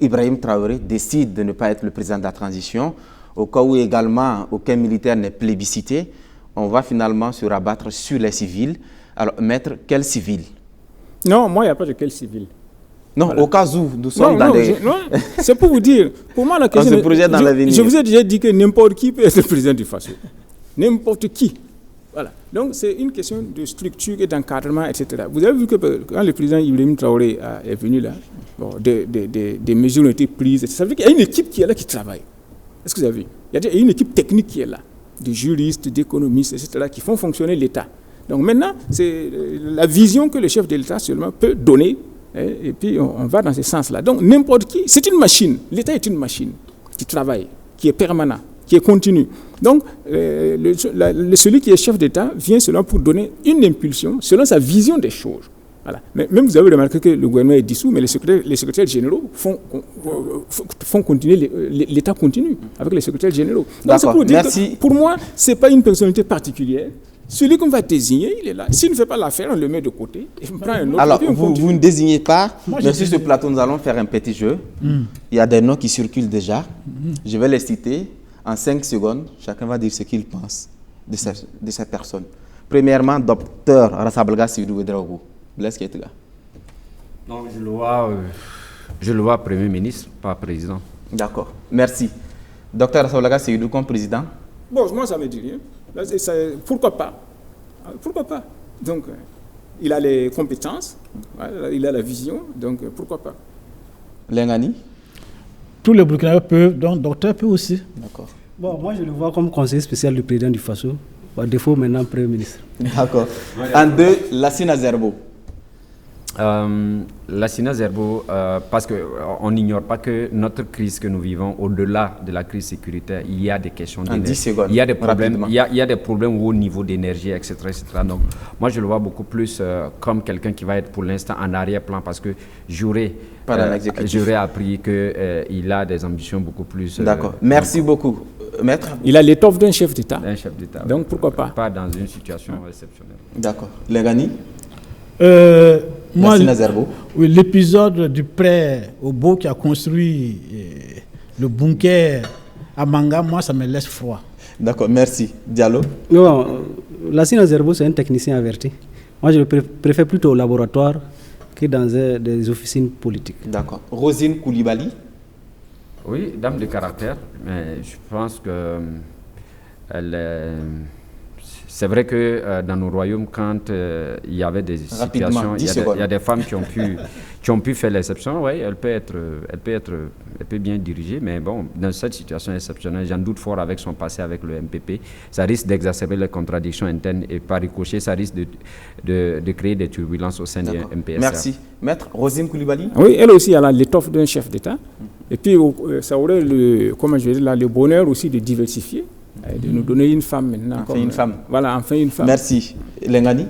Ibrahim Traoré décide de ne pas être le président de la transition, au cas où également aucun militaire n'est plébiscité, on va finalement se rabattre sur les civils. Alors, maître, quel civil? Non, moi, il n'y a pas de quel civil. Non, voilà. Au cas où nous sommes dans des... Non, c'est pour vous dire. Pour moi, la question... On se projette dans l'avenir. Je vous ai déjà dit que n'importe qui peut être le président du Faso. N'importe qui. Voilà. Donc, c'est une question de structure et d'encadrement, etc. Vous avez vu que quand le président Ibrahim Traoré est venu là, bon, des mesures ont été prises. Ça veut dire qu'il y a une équipe qui est là qui travaille. Est-ce que vous avez vu? Il y a une équipe technique qui est là, de juristes, d'économistes, etc., qui font fonctionner l'État. Donc maintenant, c'est la vision que le chef de l'État seulement peut donner, et puis on va dans ce sens-là. Donc n'importe qui, c'est une machine. L'État est une machine qui travaille, qui est permanent, qui est continu. Donc celui qui est chef d'État vient seulement pour donner une impulsion selon sa vision des choses. Voilà. Mais même vous avez remarqué que le gouvernement est dissous, mais les secrétaires généraux font continuer, l'État continue avec les secrétaires généraux. Donc c'est pour dire que pour moi, ce n'est pas une personnalité particulière. Celui qu'on va désigner, il est là. S'il ne fait pas l'affaire, on le met de côté et on prend un autre. Alors, vous ne désignez pas, mais sur ce plateau, nous allons faire un petit jeu. Il y a des noms qui circulent déjà. Je vais les citer. En 5 secondes, chacun va dire ce qu'il pense de cette personne. Premièrement, docteur Rassabalga Sidou Ouedraogo. Blaise Keïta. Non, je le vois Premier ministre, pas président. D'accord, merci. Docteur Rassabalga Sidou comme président? Bon, moi, ça ne me dit rien. Là, pourquoi pas? Pourquoi pas? Donc, il a les compétences, il a la vision, donc pourquoi pas? Lengani? Tous les Burkinabés peuvent, donc docteur peut aussi. D'accord. Bon, moi je le vois comme conseiller spécial du président du Faso, par défaut maintenant Premier ministre. D'accord. En 2, Lassina Zerbo. Lassina Zerbo, parce qu'on n'ignore pas que notre crise que nous vivons, au-delà de la crise sécuritaire, il y a des questions d'énergie. Il y a des problèmes, il y a des problèmes au niveau d'énergie, etc., etc. Donc, moi, je le vois beaucoup plus comme quelqu'un qui va être pour l'instant en arrière-plan, parce que j'aurais appris qu'il a des ambitions beaucoup plus... D'accord. Merci beaucoup. Maître? Il a l'étoffe d'un chef d'État. D'un chef d'État. Donc, pourquoi pas? Pas dans une situation exceptionnelle. D'accord. Lengani? Moi, oui, l'épisode du prêt au beau qui a construit le bunker à Manga, moi, ça me laisse froid. D'accord, merci. Diallo? Non, Lassina Zerbo, c'est un technicien averti. Moi, je le préfère plutôt au laboratoire que dans des officines politiques. D'accord. Rosine Koulibaly? Oui, dame de caractère, mais je pense que c'est vrai que dans nos royaumes, quand il y avait des situations, il y a des femmes qui ont pu faire l'exception. Oui, elle peut bien diriger, mais bon, dans cette situation exceptionnelle, j'en doute fort avec son passé avec le MPP. Ça risque d'exacerber les contradictions internes et par ricochet, ça risque de créer des turbulences au sein du MPSR. Merci. Maître Rosine Koulibaly. Oui, elle aussi, elle a l'étoffe d'un chef d'État. Et puis, ça aurait le bonheur aussi de diversifier, de nous donner une femme maintenant. Enfin une femme. Voilà, enfin une femme. Merci. Lengani.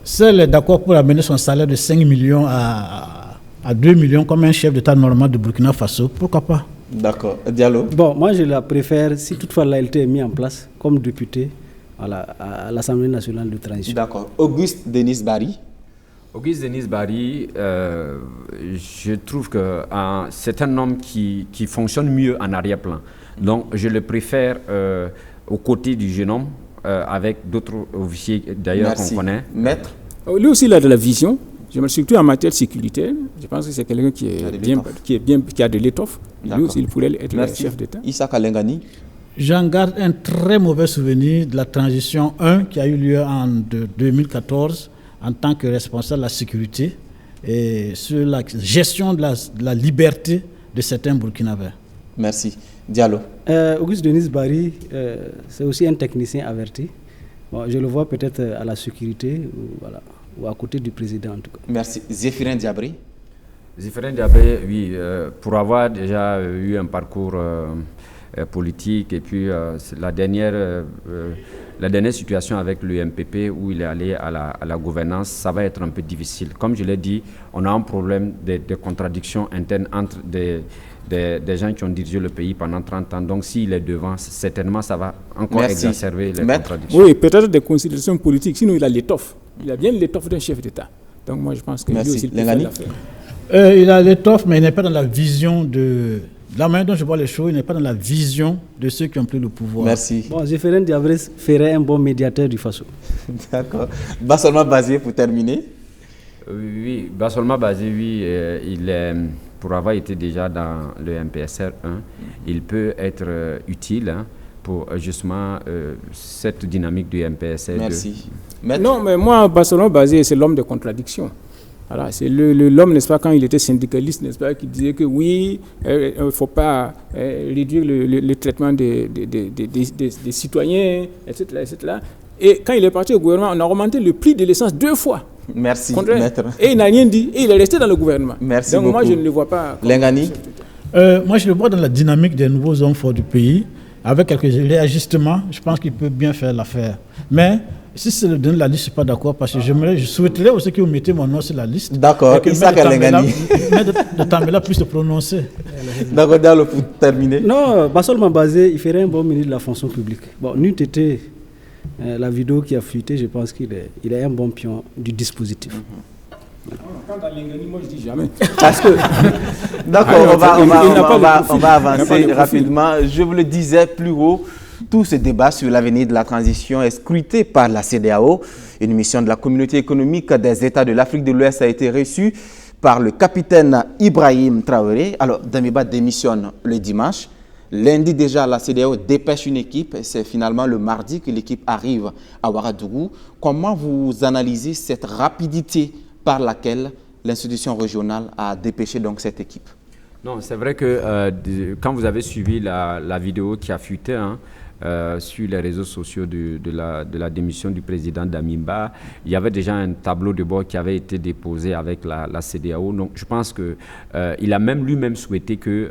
Celle est d'accord pour amener son salaire de 5 millions à 2 millions comme un chef d'État normal de Burkina Faso. Pourquoi pas? D'accord. Diallo. Bon, moi je la préfère si toutefois l'ALT est mis en place comme député à l'Assemblée nationale de transition. D'accord. Auguste Denis Barry. Auguste Denis Barry, je trouve que c'est un homme qui fonctionne mieux en arrière-plan. Donc, je le préfère aux côtés du jeune homme, avec d'autres officiers d'ailleurs qu'on connaît. Maître. Lui aussi, il a de la vision. Surtout en matière sécuritaire, je pense que c'est quelqu'un qui a de l'étoffe. Lui aussi, il pourrait être le chef d'État. Issa Kalengani. J'en garde un très mauvais souvenir de la transition 1 qui a eu lieu en 2014 en tant que responsable de la sécurité et sur la gestion de la liberté de certains Burkinabés. Merci. Diallo. Auguste Denis Barry, c'est aussi un technicien averti. Bon, je le vois peut-être à la sécurité ou à côté du président en tout cas. Merci. Zéphirin Diabré. Zéphirin Diabré, oui, pour avoir déjà eu un parcours politique et puis la dernière situation avec l'UMPP où il est allé à la gouvernance, ça va être un peu difficile. Comme je l'ai dit, on a un problème de contradictions internes entre des gens qui ont dirigé le pays pendant 30 ans. Donc s'il est devant, certainement ça va encore exacerber les contradictions. Oui, peut-être des considérations politiques, sinon il a l'étoffe. Il a bien l'étoffe d'un chef d'État. Donc moi je pense que lui aussi il peut faire l'affaire. Il a l'étoffe, mais il n'est pas dans la vision de... La manière dont je vois les choses, il n'est pas dans la vision de ceux qui ont pris le pouvoir. Merci. Bon, Zéphirin Diabré ferait un bon médiateur du Faso. D'accord. Bassolma Bazé, pour terminer. Oui, Bassolma Bazé, oui, il est, pour avoir été déjà dans le MPSR 1, il peut être utile pour justement cette dynamique du MPSR 2. Merci. Non, mais moi, Bassolma Bazé, c'est l'homme de contradiction. Voilà, c'est l'homme, n'est-ce pas, quand il était syndicaliste, n'est-ce pas, qui disait que oui, il ne faut pas réduire le traitement des citoyens, etc., etc. Et quand il est parti au gouvernement, on a augmenté le prix de l'essence 2 fois. Merci, maître. Et il n'a rien dit, et il est resté dans le gouvernement. Merci Donc beaucoup. moi, je ne le vois pas. Lengani. Moi, je le vois dans la dynamique des nouveaux hommes forts du pays, avec quelques réajustements, je pense qu'il peut bien faire l'affaire. Mais si c'est le donner la liste, je ne suis pas d'accord parce que je souhaiterais aussi que vous mettez mon nom sur la liste. D'accord, Issa Kalengani. De Tambela puisse se prononcer. D'accord, Diallo, pour terminer. Non, Bassolma Bazé, il ferait un bon ministre de la fonction publique. Bon, n'eût été la vidéo qui a fuité, je pense qu'il est un bon pion du dispositif. Quant à Lengani, moi je dis jamais. Parce que, d'accord, on va avancer rapidement. Je vous le disais plus haut, tout ce débat sur l'avenir de la transition est scruté par la CEDEAO. Une mission de la communauté économique des États de l'Afrique de l'Ouest a été reçue par le capitaine Ibrahim Traoré. Alors, Damiba démissionne le dimanche. Lundi déjà, la CEDEAO dépêche une équipe. C'est finalement le mardi que l'équipe arrive à Ouagadougou. Comment vous analysez cette rapidité par laquelle l'institution régionale a dépêché donc cette équipe? Non, c'est vrai que quand vous avez suivi la vidéo qui a fuité sur les réseaux sociaux de la démission du président Damiba, il y avait déjà un tableau de bord qui avait été déposé avec la CEDEAO. Donc je pense qu'il a même lui-même souhaité que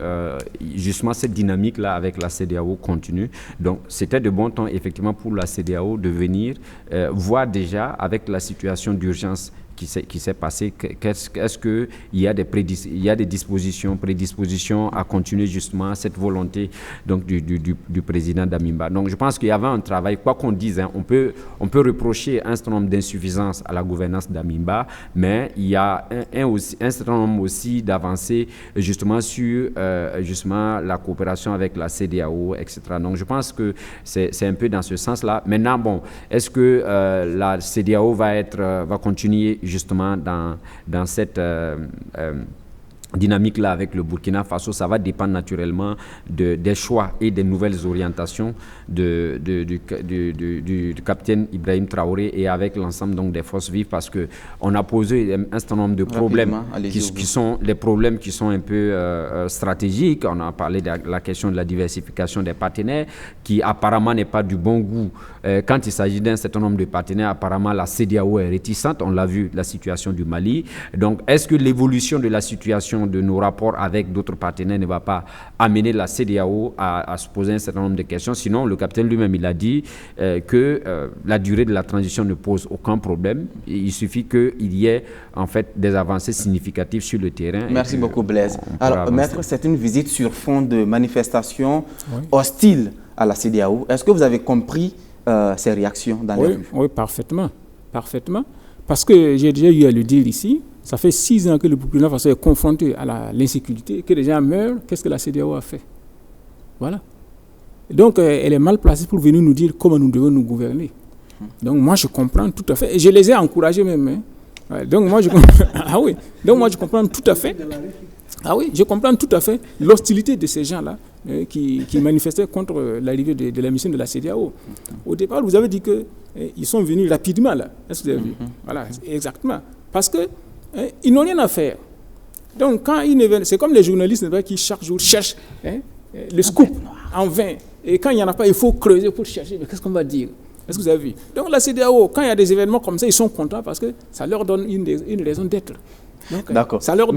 justement cette dynamique-là avec la CEDEAO continue. Donc c'était de bon temps effectivement pour la CEDEAO de venir voir déjà avec la situation d'urgence qui s'est passé, est-ce qu'il y a des prédispositions à continuer justement cette volonté donc, du président Damiba. Donc je pense qu'il y avait un travail, quoi qu'on dise, on peut reprocher un certain nombre d'insuffisances à la gouvernance Damiba, mais il y a un certain nombre aussi d'avancées justement sur justement la coopération avec la CEDEAO, etc. Donc je pense que c'est un peu dans ce sens-là. Maintenant, bon, est-ce que la CEDEAO va continuer justement dans cette dynamique-là avec le Burkina Faso, ça va dépendre naturellement des choix et des nouvelles orientations du capitaine Ibrahim Traoré et avec l'ensemble donc des forces vives, parce qu'on a posé un certain nombre de problèmes qui sont des problèmes qui sont un peu stratégiques. On a parlé de la question de la diversification des partenaires qui apparemment n'est pas du bon goût. Quand il s'agit d'un certain nombre de partenaires, apparemment la CEDEAO est réticente. On l'a vu, la situation du Mali. Donc, est-ce que l'évolution de la situation de nos rapports avec d'autres partenaires ne va pas amener la CEDEAO à se poser un certain nombre de questions? Sinon, le capitaine lui-même, il a dit que la durée de la transition ne pose aucun problème. Il suffit qu'il y ait en fait des avancées significatives sur le terrain. Merci beaucoup, Blaise. Alors, maître, c'est une visite sur fond de manifestations hostiles à la CEDEAO. Est-ce que vous avez compris ces réactions dans les rues? Oui, parfaitement. Parfaitement. Parce que j'ai déjà eu à le dire ici, ça fait 6 ans que le Burkina Faso est confronté à l'insécurité, que les gens meurent. Qu'est-ce que la CEDEAO a fait? Voilà. Donc, elle est mal placée pour venir nous dire comment nous devons nous gouverner. Donc, moi, je comprends tout à fait. Et je les ai encouragés même. Hein. Ouais, donc, moi, je ah oui. Donc, moi, je comprends tout à fait. Ah oui, je comprends tout à fait l'hostilité de ces gens-là qui manifestaient contre l'arrivée de la mission de la CEDEAO. Au départ, vous avez dit qu'ils sont venus rapidement, là. Est-ce que vous avez vu? Voilà, exactement. Parce qu'ils n'ont rien à faire. Donc, quand ils ne viennent, c'est comme les journalistes qui chaque jour cherchent le scoop en vain. Et quand il n'y en a pas, il faut creuser pour chercher. Mais qu'est-ce qu'on va dire? Est-ce que vous avez vu? Donc, la CEDEAO, quand il y a des événements comme ça, ils sont contents parce que ça leur donne une raison d'être. D'accord. Ça leur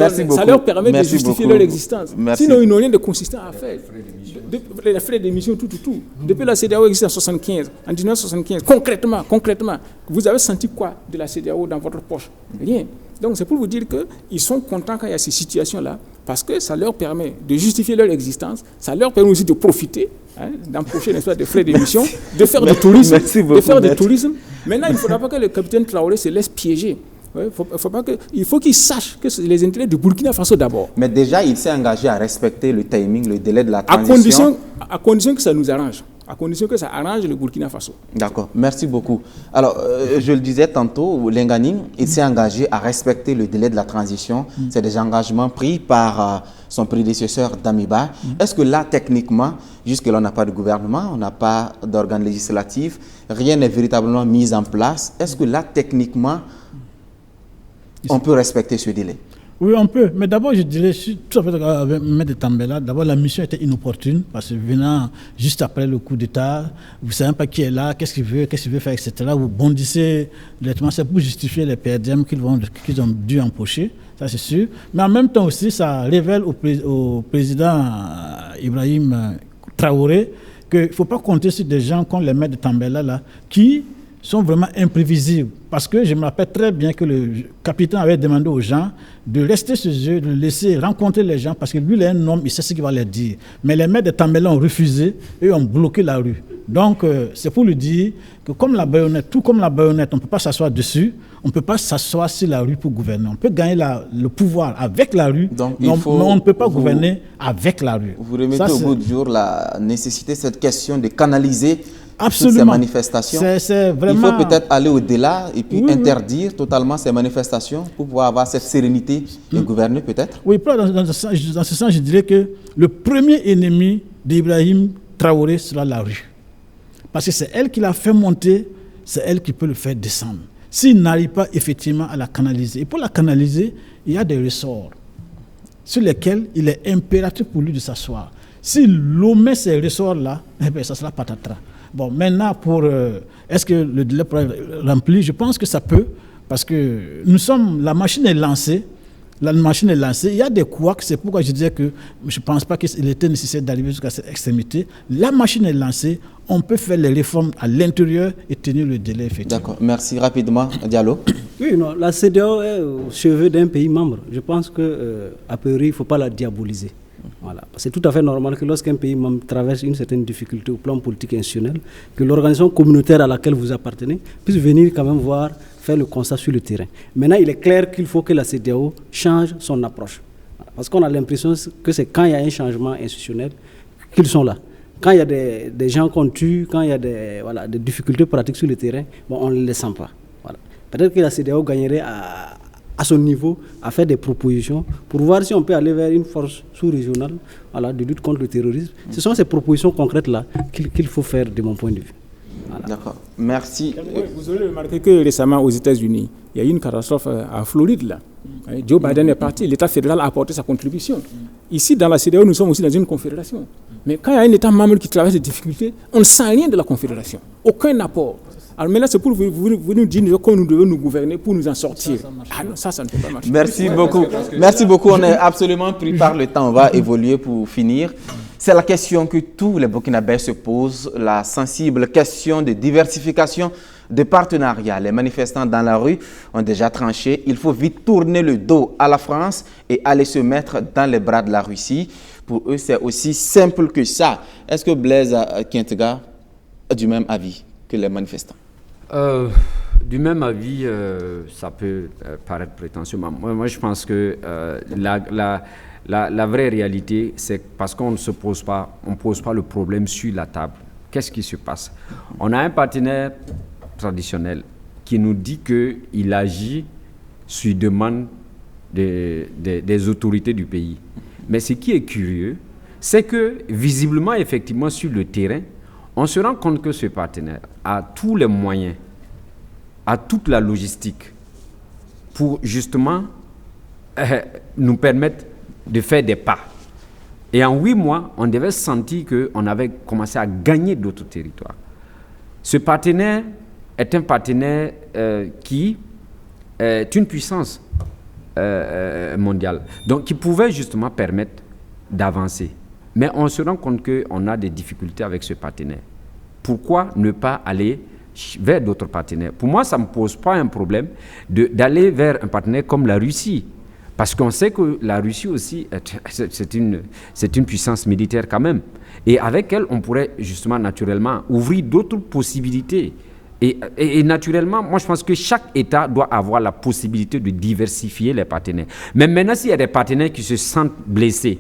permet de justifier leur existence. Sinon, ils n'ont rien de consistant à faire. Les frais d'émission, tout. Depuis la CEDEAO existe en 1975, concrètement, vous avez senti quoi de la CEDEAO dans votre poche? Rien. Donc, c'est pour vous dire qu'ils sont contents quand il y a ces situations-là, parce que ça leur permet de justifier leur existence, ça leur permet aussi de profiter, d'empocher des frais d'émission, de faire du tourisme. Maintenant, il ne faudra pas que le capitaine Traoré se laisse piéger. Il faut qu'il sache que c'est les intérêts du Burkina Faso d'abord. Mais déjà, il s'est engagé à respecter le timing, le délai de la transition. À condition que ça nous arrange. À condition que ça arrange le Burkina Faso. D'accord, merci beaucoup. Alors, je le disais tantôt, Lengani, il s'est engagé à respecter le délai de la transition. C'est des engagements pris par son prédécesseur Damiba. Est-ce que là, techniquement, jusque-là, on n'a pas de gouvernement, on n'a pas d'organe législatif, rien n'est véritablement mis en place. Est-ce que là, techniquement, on peut respecter ce délai? Oui, on peut. Mais d'abord, je dirais, tout à fait avec M. Tambela, d'abord, la mission était inopportune parce que venant juste après le coup d'État, vous ne savez pas qui est là, qu'est-ce qu'il veut faire, etc. Vous bondissez directement, c'est pour justifier les PRDM qu'ils ont dû empocher, ça c'est sûr. Mais en même temps aussi, ça révèle au président Ibrahim Traoré qu'il ne faut pas compter sur des gens comme les maîtres de Tambela là, qui sont vraiment imprévisibles. Parce que je me rappelle très bien que le capitaine avait demandé aux gens de rester chez eux, de laisser rencontrer les gens, parce que lui, il est un homme, il sait ce qu'il va leur dire. Mais les maîtres de Tambela ont refusé et ont bloqué la rue. Donc, c'est pour lui dire que comme la baïonnette, tout comme la baïonnette, on ne peut pas s'asseoir dessus, on ne peut pas s'asseoir sur la rue pour gouverner. On peut gagner le pouvoir avec la rue, mais on ne peut pas gouverner avec la rue. Vous remettez au bout du jour la nécessité, cette question de canaliser absolument toutes ces manifestations. C'est vraiment... Il faut peut-être aller au-delà et puis interdire totalement ces manifestations pour pouvoir avoir cette sérénité et gouverner peut-être. Oui, dans ce sens, je dirais que le premier ennemi d'Ibrahim Traoré sera la rue. Parce que c'est elle qui l'a fait monter, c'est elle qui peut le faire descendre. S'il n'arrive pas effectivement à la canaliser. Et pour la canaliser, il y a des ressorts sur lesquels il est impératif pour lui de s'asseoir. S'il omet ces ressorts-là, eh bien, ça sera patatras. Bon, maintenant, est-ce que le délai pourra être rempli? Je pense que ça peut, parce que la machine est lancée. La machine est lancée. Il y a des couacs, c'est pourquoi je disais que je ne pense pas qu'il était nécessaire d'arriver jusqu'à cette extrémité. La machine est lancée, on peut faire les réformes à l'intérieur et tenir le délai effectivement. D'accord, merci. Rapidement, Diallo. Oui, non, la CEDEAO est au chevet d'un pays membre. Je pense qu'à priori, il ne faut pas la diaboliser. Voilà. C'est tout à fait normal que lorsqu'un pays membre traverse une certaine difficulté au plan politique et institutionnel, que l'organisation communautaire à laquelle vous appartenez puisse venir quand même faire le constat sur le terrain. Maintenant, il est clair qu'il faut que la CEDEAO change son approche. Voilà. Parce qu'on a l'impression que c'est quand il y a un changement institutionnel qu'ils sont là. Quand il y a des gens qu'on tue, quand il y a des difficultés pratiques sur le terrain, on ne les sent pas. Voilà. Peut-être que la CEDEAO gagnerait à à son niveau, à faire des propositions pour voir si on peut aller vers une force sous-régionale de lutte contre le terrorisme. Ce sont ces propositions concrètes-là qu'il faut faire de mon point de vue. Voilà. D'accord. Merci. Vous aurez remarqué que récemment aux États-Unis, il y a eu une catastrophe en Floride là. Joe Biden est parti, l'État fédéral a apporté sa contribution. Ici, dans la CEDEAO, nous sommes aussi dans une confédération. Mais quand il y a un État membre qui traverse des difficultés, on ne sent rien de la confédération. Aucun apport. Alors maintenant, c'est pour vous nous dire comment nous devons nous gouverner pour nous en sortir. Ça ne peut pas marcher. Merci beaucoup. Merci beaucoup. On est absolument pris par le temps. On va évoluer pour finir. C'est la question que tous les Burkinabés se posent, la sensible question de diversification de partenariats. Les manifestants dans la rue ont déjà tranché. Il faut vite tourner le dos à la France et aller se mettre dans les bras de la Russie. Pour eux, c'est aussi simple que ça. Est-ce que Blaise Quintega a du même avis que les manifestants? Du même avis, ça peut paraître prétentieux. Moi, je pense que la vraie réalité, c'est parce qu'on ne pose pas le problème sur la table. Qu'est-ce qui se passe? On a un partenaire traditionnel qui nous dit qu'il agit sur demande des autorités du pays. Mais ce qui est curieux, c'est que visiblement, effectivement, sur le terrain, on se rend compte que ce partenaire a tous les moyens, a toute la logistique pour justement nous permettre de faire des pas. Et en 8 mois, on devait sentir qu'on avait commencé à gagner d'autres territoires. Ce partenaire est un partenaire qui est une puissance mondiale, donc qui pouvait justement permettre d'avancer. Mais on se rend compte qu'on a des difficultés avec ce partenaire. Pourquoi ne pas aller vers d'autres partenaires? Pour moi, ça ne me pose pas un problème d'aller vers un partenaire comme la Russie. Parce qu'on sait que la Russie aussi, c'est une puissance militaire quand même. Et avec elle, on pourrait justement naturellement ouvrir d'autres possibilités. Et naturellement, moi je pense que chaque État doit avoir la possibilité de diversifier les partenaires. Mais maintenant, s'il y a des partenaires qui se sentent blessés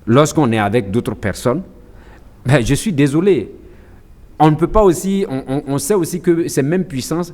lorsqu'on est avec d'autres personnes, ben, je suis désolé. On ne peut pas aussi, on sait aussi que ces mêmes puissances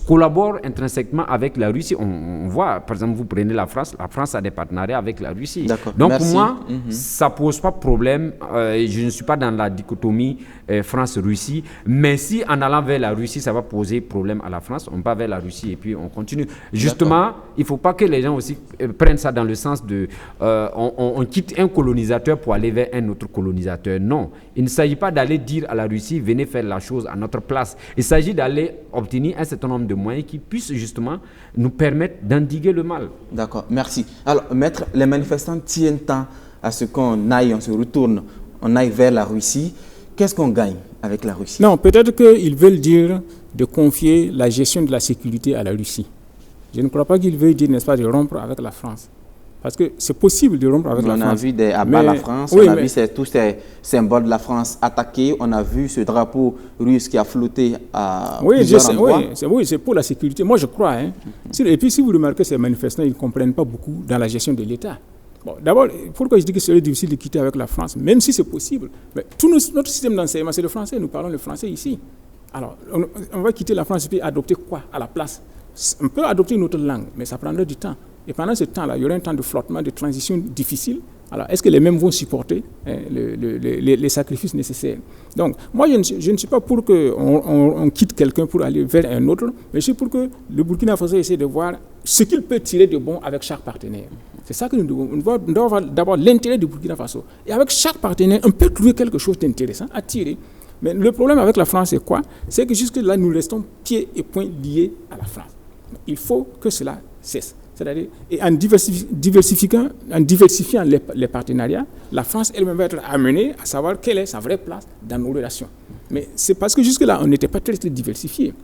collaborent intrinsèquement avec la Russie. On voit, par exemple, vous prenez la France a des partenariats avec la Russie. Donc merci. Pour moi, ça ne pose pas de problème. Je ne suis pas dans la dichotomie France-Russie, mais si en allant vers la Russie, ça va poser problème à la France, on va vers la Russie et puis on continue. Justement, il ne faut pas que les gens aussi prennent ça dans le sens de on quitte un colonisateur pour aller vers un autre colonisateur. Non, il ne s'agit pas d'aller dire à la Russie, venez faire la chose à notre place. Il s'agit d'aller obtenir un certain nombre de moyens qui puissent justement nous permettre d'endiguer le mal. D'accord, merci. Alors, maître, les manifestants tiennent tant à ce qu'on aille, on se retourne, on aille vers la Russie. Qu'est-ce qu'on gagne avec la Russie? Non, peut-être qu'ils veulent dire de confier la gestion de la sécurité à la Russie. Je ne crois pas qu'ils veulent dire, n'est-ce pas, de rompre avec la France. Parce que c'est possible de rompre avec la France. On a vu des abats la France, on a vu tous ces symboles de la France attaqués, on a vu ce drapeau russe qui a flotté à plusieurs endroits. Oui, c'est pour la sécurité. Moi, je crois. Et puis, si vous remarquez, ces manifestants, ils ne comprennent pas beaucoup dans la gestion de l'État. Bon, d'abord, pourquoi je dis que c'est difficile de quitter avec la France, même si c'est possible. Mais tout notre système d'enseignement, c'est le français. Nous parlons le français ici. Alors, on va quitter la France et puis adopter quoi à la place? On peut adopter une autre langue, mais ça prendra du temps. Et pendant ce temps-là, il y aura un temps de flottement, de transition difficile. Alors, est-ce que les mêmes vont supporter les sacrifices nécessaires? Donc, moi, je ne suis pas pour qu'on quitte quelqu'un pour aller vers un autre, mais je suis pour que le Burkina Faso essaie de voir ce qu'il peut tirer de bon avec chaque partenaire. C'est ça que nous devons. Nous devons voir d'abord l'intérêt du Burkina Faso. Et avec chaque partenaire, on peut trouver quelque chose d'intéressant à tirer. Mais le problème avec la France, c'est quoi? C'est que jusque-là, nous restons pieds et poings liés à la France. Il faut que cela cesse. C'est-à-dire, et en diversifiant les partenariats, la France elle-même va être amenée à savoir quelle est sa vraie place dans nos relations. Mais c'est parce que jusque-là, on n'était pas très diversifié.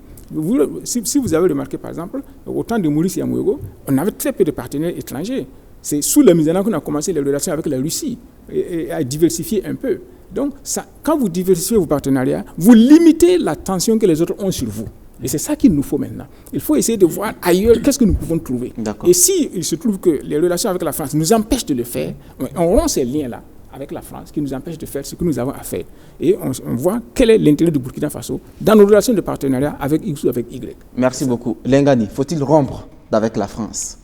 Si vous avez remarqué, par exemple, au temps de Maurice Yamuego, on avait très peu de partenaires étrangers. C'est sous la mise en œuvre qu'on a commencé les relations avec la Russie et à diversifier un peu. Donc, quand vous diversifiez vos partenariats, vous limitez la tension que les autres ont sur vous. Et c'est ça qu'il nous faut maintenant. Il faut essayer de voir ailleurs qu'est-ce que nous pouvons trouver. Et s'il se trouve que les relations avec la France nous empêchent de le faire, on rompt ces liens-là avec la France qui nous empêchent de faire ce que nous avons à faire. Et on voit quel est l'intérêt du Burkina Faso dans nos relations de partenariat avec X ou avec Y. Merci beaucoup. Lengani, faut-il rompre avec la France?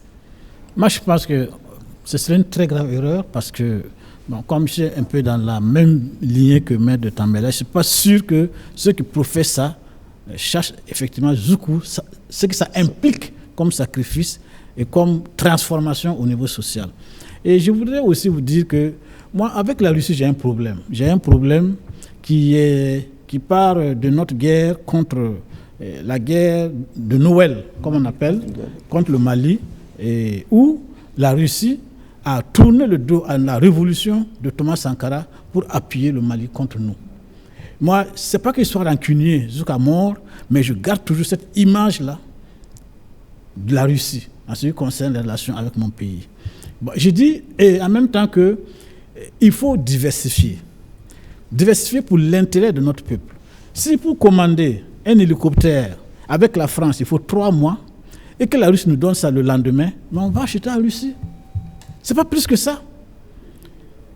Moi, je pense que ce serait une très grave erreur parce que, bon, comme je suis un peu dans la même lignée que Maître de Tambela, je ne suis pas sûr que ceux qui professent ça cherchent effectivement jusqu'où ce que ça implique comme sacrifice et comme transformation au niveau social. Et je voudrais aussi vous dire que moi, avec la Russie, j'ai un problème. J'ai un problème qui part de notre guerre contre la guerre de Noël, comme on appelle, contre le Mali, et où la Russie a tourné le dos à la révolution de Thomas Sankara pour appuyer le Mali contre nous. Moi, ce n'est pas que je sois rancunier jusqu'à mort, mais je garde toujours cette image-là de la Russie en ce qui concerne les relations avec mon pays. Bon, je dis, et en même temps qu'il faut diversifier. Diversifier pour l'intérêt de notre peuple. Si pour commander un hélicoptère avec la France, il faut 3 mois, et que la Russie nous donne ça le lendemain, mais on va acheter à la Russie. Ce n'est pas plus que ça.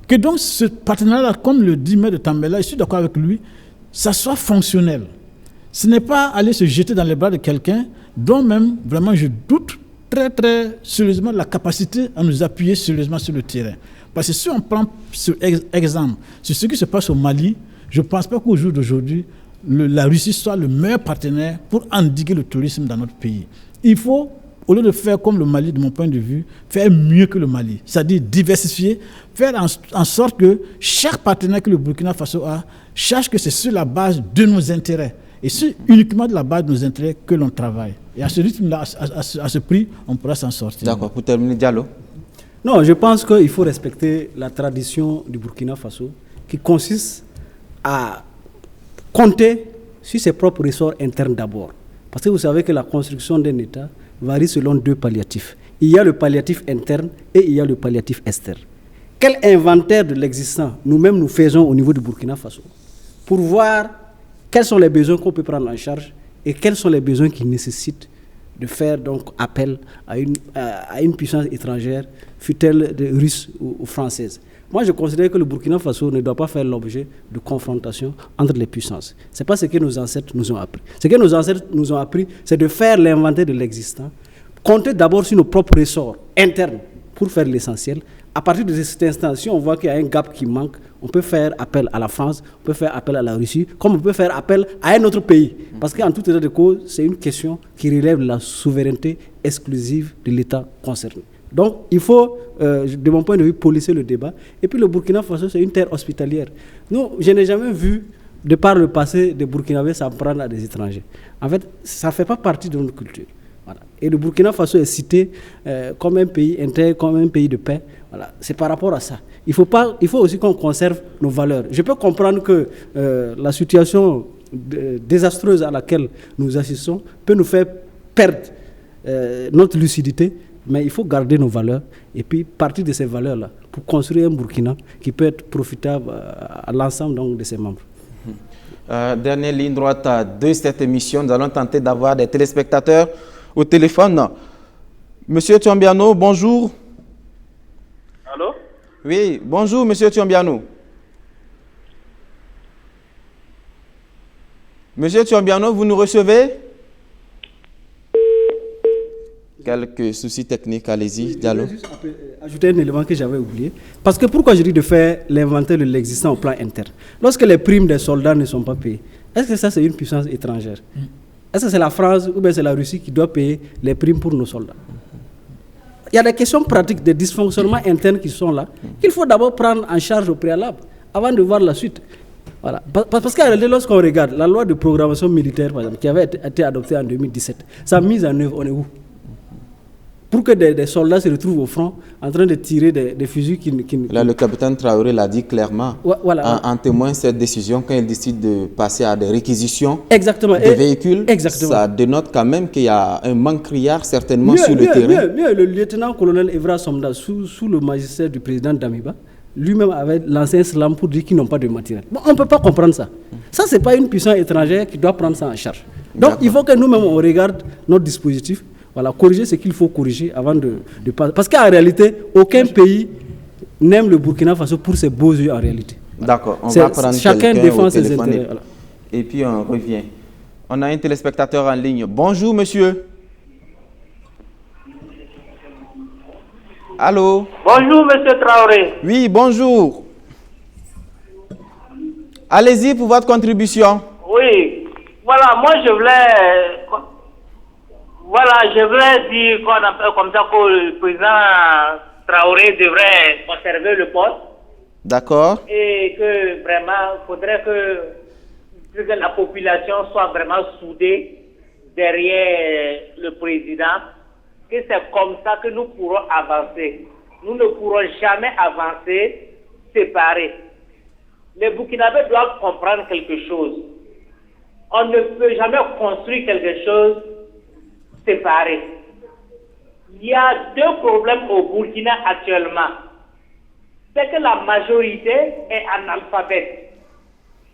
Que donc ce partenariat, comme le dit Maître de Tambela, je suis d'accord avec lui, ça soit fonctionnel. Ce n'est pas aller se jeter dans les bras de quelqu'un dont même, vraiment, je doute très, très sérieusement de la capacité à nous appuyer sérieusement sur le terrain. Parce que si on prend ce exemple sur ce qui se passe au Mali, je ne pense pas qu'au jour d'aujourd'hui, la Russie soit le meilleur partenaire pour endiguer le terrorisme dans notre pays. Il faut, au lieu de faire comme le Mali, de mon point de vue, faire mieux que le Mali. C'est-à-dire diversifier, faire en sorte que chaque partenaire que le Burkina Faso a, sache que c'est sur la base de nos intérêts. Et c'est uniquement de la base de nos intérêts que l'on travaille. Et à ce rythme-là, à ce prix, on pourra s'en sortir. D'accord. Pour terminer, Diallo. Non, je pense qu'il faut respecter la tradition du Burkina Faso qui consiste à compter sur ses propres ressorts internes d'abord. Parce que vous savez que la construction d'un État varie selon 2 palliatifs. Il y a le palliatif interne et il y a le palliatif externe. Quel inventaire de l'existant nous-mêmes nous faisons au niveau du Burkina Faso pour voir quels sont les besoins qu'on peut prendre en charge et quels sont les besoins qui nécessitent de faire donc appel à une puissance étrangère, fût-elle russe ou française. Moi, je considère que le Burkina Faso ne doit pas faire l'objet de confrontation entre les puissances. Ce n'est pas ce que nos ancêtres nous ont appris. Ce que nos ancêtres nous ont appris, c'est de faire l'inventaire de l'existant, compter d'abord sur nos propres ressorts internes pour faire l'essentiel. À partir de cet instant, si on voit qu'il y a un gap qui manque, on peut faire appel à la France, on peut faire appel à la Russie, comme on peut faire appel à un autre pays. Parce qu'en tout état de cause, c'est une question qui relève de la souveraineté exclusive de l'État concerné. Donc, il faut, de mon point de vue, polisser le débat. Et puis, le Burkina Faso, c'est une terre hospitalière. Nous, je n'ai jamais vu, de par le passé, des Burkinabés s'en prendre à des étrangers. En fait, ça ne fait pas partie de notre culture. Voilà. Et le Burkina Faso est cité comme un pays intègre, comme un pays de paix. Voilà. C'est par rapport à ça. Il faut aussi qu'on conserve nos valeurs. Je peux comprendre que la situation désastreuse à laquelle nous assistons peut nous faire perdre notre lucidité, mais il faut garder nos valeurs et puis partir de ces valeurs-là pour construire un Burkina qui peut être profitable à l'ensemble donc, de ses membres. Dernière ligne droite de cette émission, nous allons tenter d'avoir des téléspectateurs au téléphone. Monsieur Tiombiano, bonjour. Allô? Oui, bonjour Monsieur Tiombiano. Monsieur Tiombiano, vous nous recevez? Quelques soucis techniques, allez-y, Diallo. Je vais juste ajouter un élément que j'avais oublié. Parce que pourquoi je dis de faire l'inventaire de l'existant au plan interne? Lorsque les primes des soldats ne sont pas payées, est-ce que ça c'est une puissance étrangère? Est-ce que c'est la France ou bien c'est la Russie qui doit payer les primes pour nos soldats? Il y a des questions pratiques, des dysfonctionnements internes qui sont là, qu'il faut d'abord prendre en charge au préalable, avant de voir la suite. Voilà. Parce qu'en réalité, lorsqu'on regarde la loi de programmation militaire, par exemple, qui avait été adoptée en 2017, sa mise en œuvre, on est où? Pour que des soldats se retrouvent au front en train de tirer des fusils qui... Là, le capitaine Traoré l'a dit clairement. Voilà. En témoin cette décision quand il décide de passer à des réquisitions Exactement. de véhicules. Exactement. Ça dénote quand même qu'il y a un manque criard certainement sur le terrain. Mieux, le lieutenant-colonel Evra Somda, sous le magistère du président Damiba, lui-même avait lancé un slam pour dire qu'ils n'ont pas de matériel. Bon, on ne peut pas comprendre ça. Ça, ce n'est pas une puissance étrangère qui doit prendre ça en charge. Donc, il faut que nous-mêmes, on regarde notre dispositif. Voilà, corriger ce qu'il faut corriger avant de passer. Parce qu'en réalité, aucun pays n'aime le Burkina Faso pour ses beaux yeux en réalité. D'accord, on va prendre chacun défend ses intérêts. Voilà. Et puis on revient. On a un téléspectateur en ligne. Bonjour monsieur. Allô? Bonjour, monsieur Traoré. Oui, bonjour. Allez-y pour votre contribution. Oui, voilà, moi je voulais dire qu'on appelle comme ça que le président Traoré devrait conserver le poste D'accord. et que vraiment, il faudrait que la population soit vraiment soudée derrière le président, que c'est comme ça que nous pourrons avancer. Nous ne pourrons jamais avancer séparés. Les Burkinabés doivent comprendre quelque chose. On ne peut jamais construire quelque chose séparé. Il y a deux problèmes au Burkina actuellement. C'est que la majorité est analphabète.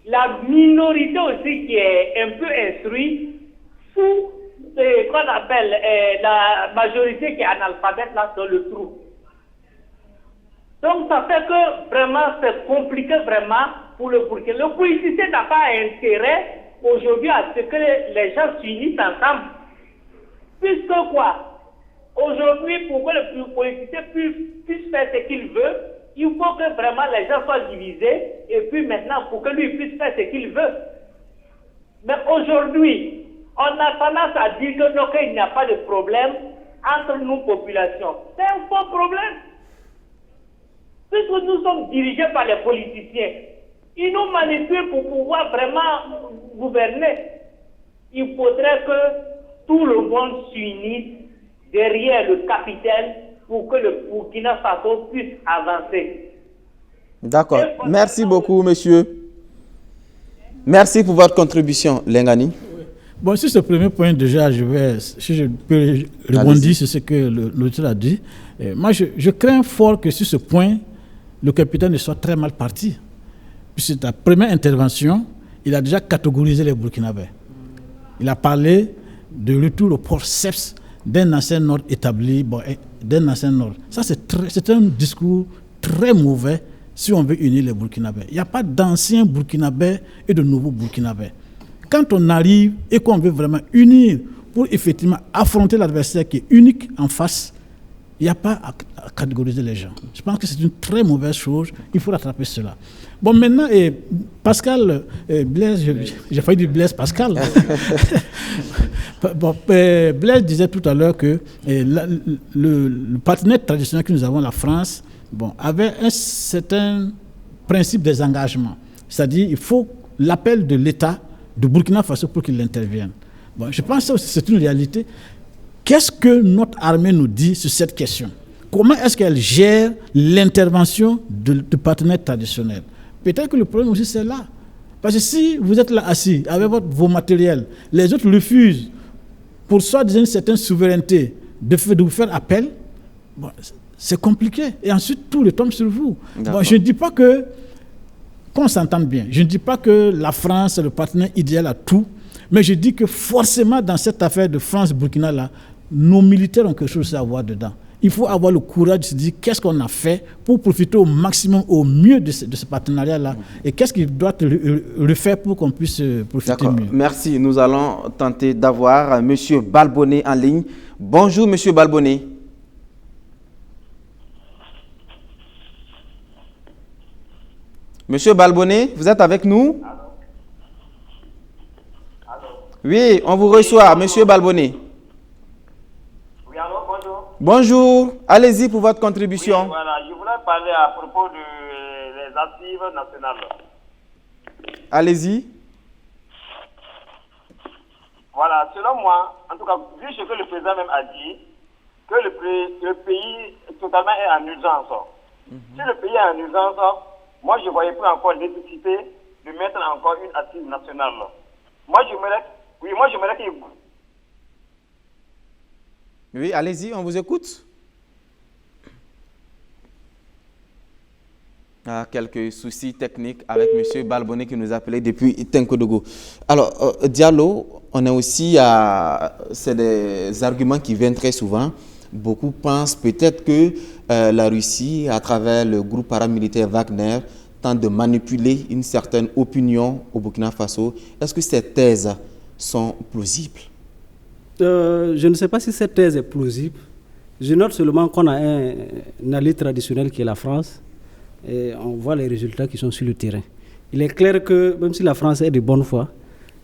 La minorité aussi qui est un peu instruite sous ce qu'on appelle la majorité qui est analphabète là dans le trou. Donc ça fait que vraiment c'est compliqué vraiment pour le Burkina. Le politicien n'a pas intérêt aujourd'hui à ce que les gens s'unissent ensemble. Puisque quoi? Aujourd'hui, pour que le politicien puisse faire ce qu'il veut, il faut que vraiment les gens soient divisés et puis maintenant pour que lui puisse faire ce qu'il veut. Mais aujourd'hui, on a tendance à dire que non, qu'il n'y a pas de problème entre nous populations. C'est un faux problème. Puisque nous sommes dirigés par les politiciens, ils nous manipulent pour pouvoir vraiment gouverner. Il faudrait que tout le monde s'unisse derrière le capitaine pour que le Burkina Faso puisse avancer. D'accord. Merci beaucoup, monsieur. Merci pour votre contribution, Lengani. Bon, sur ce premier point, déjà, si je peux rebondir sur ce que l'auteur a dit. Moi, je crains fort que sur ce point, le capitaine soit très mal parti. Puisque la première intervention, il a déjà catégorisé les Burkinabés. Il a parlé de retour au port Seps d'un ancien ordre établi, d'un ancien ordre. Ça, c'est un discours très mauvais si on veut unir les Burkinabés. Il n'y a pas d'anciens Burkinabés et de nouveaux Burkinabés. Quand on arrive et qu'on veut vraiment unir pour effectivement affronter l'adversaire qui est unique en face, il n'y a pas à catégoriser les gens. Je pense que c'est une très mauvaise chose. Il faut rattraper cela. Bon, maintenant, Pascal, Blaise, j'ai failli dire Blaise Pascal. Bon, Blaise disait tout à l'heure que le partenaire traditionnel que nous avons, la France, avait un certain principe des engagements. C'est-à-dire il faut l'appel de l'État de Burkina Faso pour qu'il intervienne. Bon, je pense que c'est une réalité. Qu'est-ce que notre armée nous dit sur cette question? Comment est-ce qu'elle gère l'intervention de partenaires traditionnels? Peut-être que le problème aussi c'est là. Parce que si vous êtes là assis avec vos matériels, les autres refusent pour soi-disant une certaine souveraineté de vous faire appel, c'est compliqué. Et ensuite tout retombe sur vous. Bon, je ne dis pas qu'on s'entende bien. Je ne dis pas que la France est le partenaire idéal à tout. Mais je dis que forcément dans cette affaire de France-Burkina là, nos militaires ont quelque chose à voir dedans. Il faut avoir le courage de se dire qu'est-ce qu'on a fait pour profiter au maximum, au mieux de ce partenariat-là et qu'est-ce qu'il doit refaire pour qu'on puisse profiter mieux. Merci. Nous allons tenter d'avoir M. Balbonnet en ligne. Bonjour, M. Balbonnet. Monsieur Balbonnet, vous êtes avec nous? Oui, on vous reçoit, Monsieur Balbonnet. Oui, allô, bonjour. Bonjour, allez-y pour votre contribution. Oui, voilà, je voulais parler à propos des assises nationales. Allez-y. Voilà, selon moi, en tout cas, vu ce que le président même a dit, que le pays totalement est en urgence. Si le pays est en urgence, moi je ne voyais plus encore la nécessité de mettre encore une assise nationale. Moi j'aimerais qu'il... Oui, allez-y, on vous écoute. Quelques soucis techniques avec M. Balbonnet qui nous appelait depuis Tenkodogo. Alors, Diallo, on est aussi c'est des arguments qui viennent très souvent. Beaucoup pensent peut-être que la Russie, à travers le groupe paramilitaire Wagner, tente de manipuler une certaine opinion au Burkina Faso. Est-ce que ces thèses sont plausibles? Je ne sais pas si cette thèse est plausible, Je note seulement qu'on a un allié traditionnel qui est la France et on voit les résultats qui sont sur le terrain. Il est clair que même si la France est de bonne foi,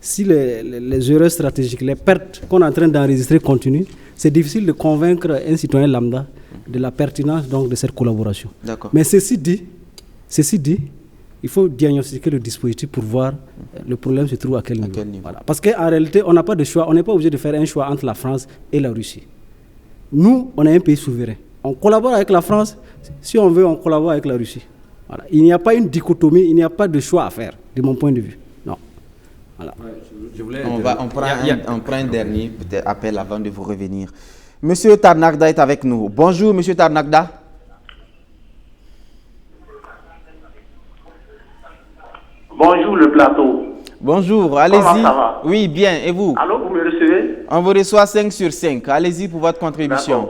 si les erreurs stratégiques, les pertes qu'on est en train d'enregistrer continuent, c'est difficile de convaincre un citoyen lambda de la pertinence donc, de cette collaboration. Mais ceci dit, il faut diagnostiquer le dispositif pour voir le problème se trouve à quel niveau. Voilà. Parce qu'en réalité, on n'a pas de choix, on n'est pas obligé de faire un choix entre la France et la Russie. Nous, on est un pays souverain. On collabore avec la France, si on veut, on collabore avec la Russie. Voilà. Il n'y a pas une dichotomie, il n'y a pas de choix à faire, de mon point de vue. Non. Voilà. On prend un dernier peut-être appel avant de vous revenir. Monsieur Tarnagda est avec nous. Bonjour, Monsieur Tarnagda. Bonjour le plateau. Bonjour, allez-y. Comment ça va? Oui, bien, et vous? Allô, vous me recevez? On vous reçoit 5 sur 5. Allez-y pour votre contribution.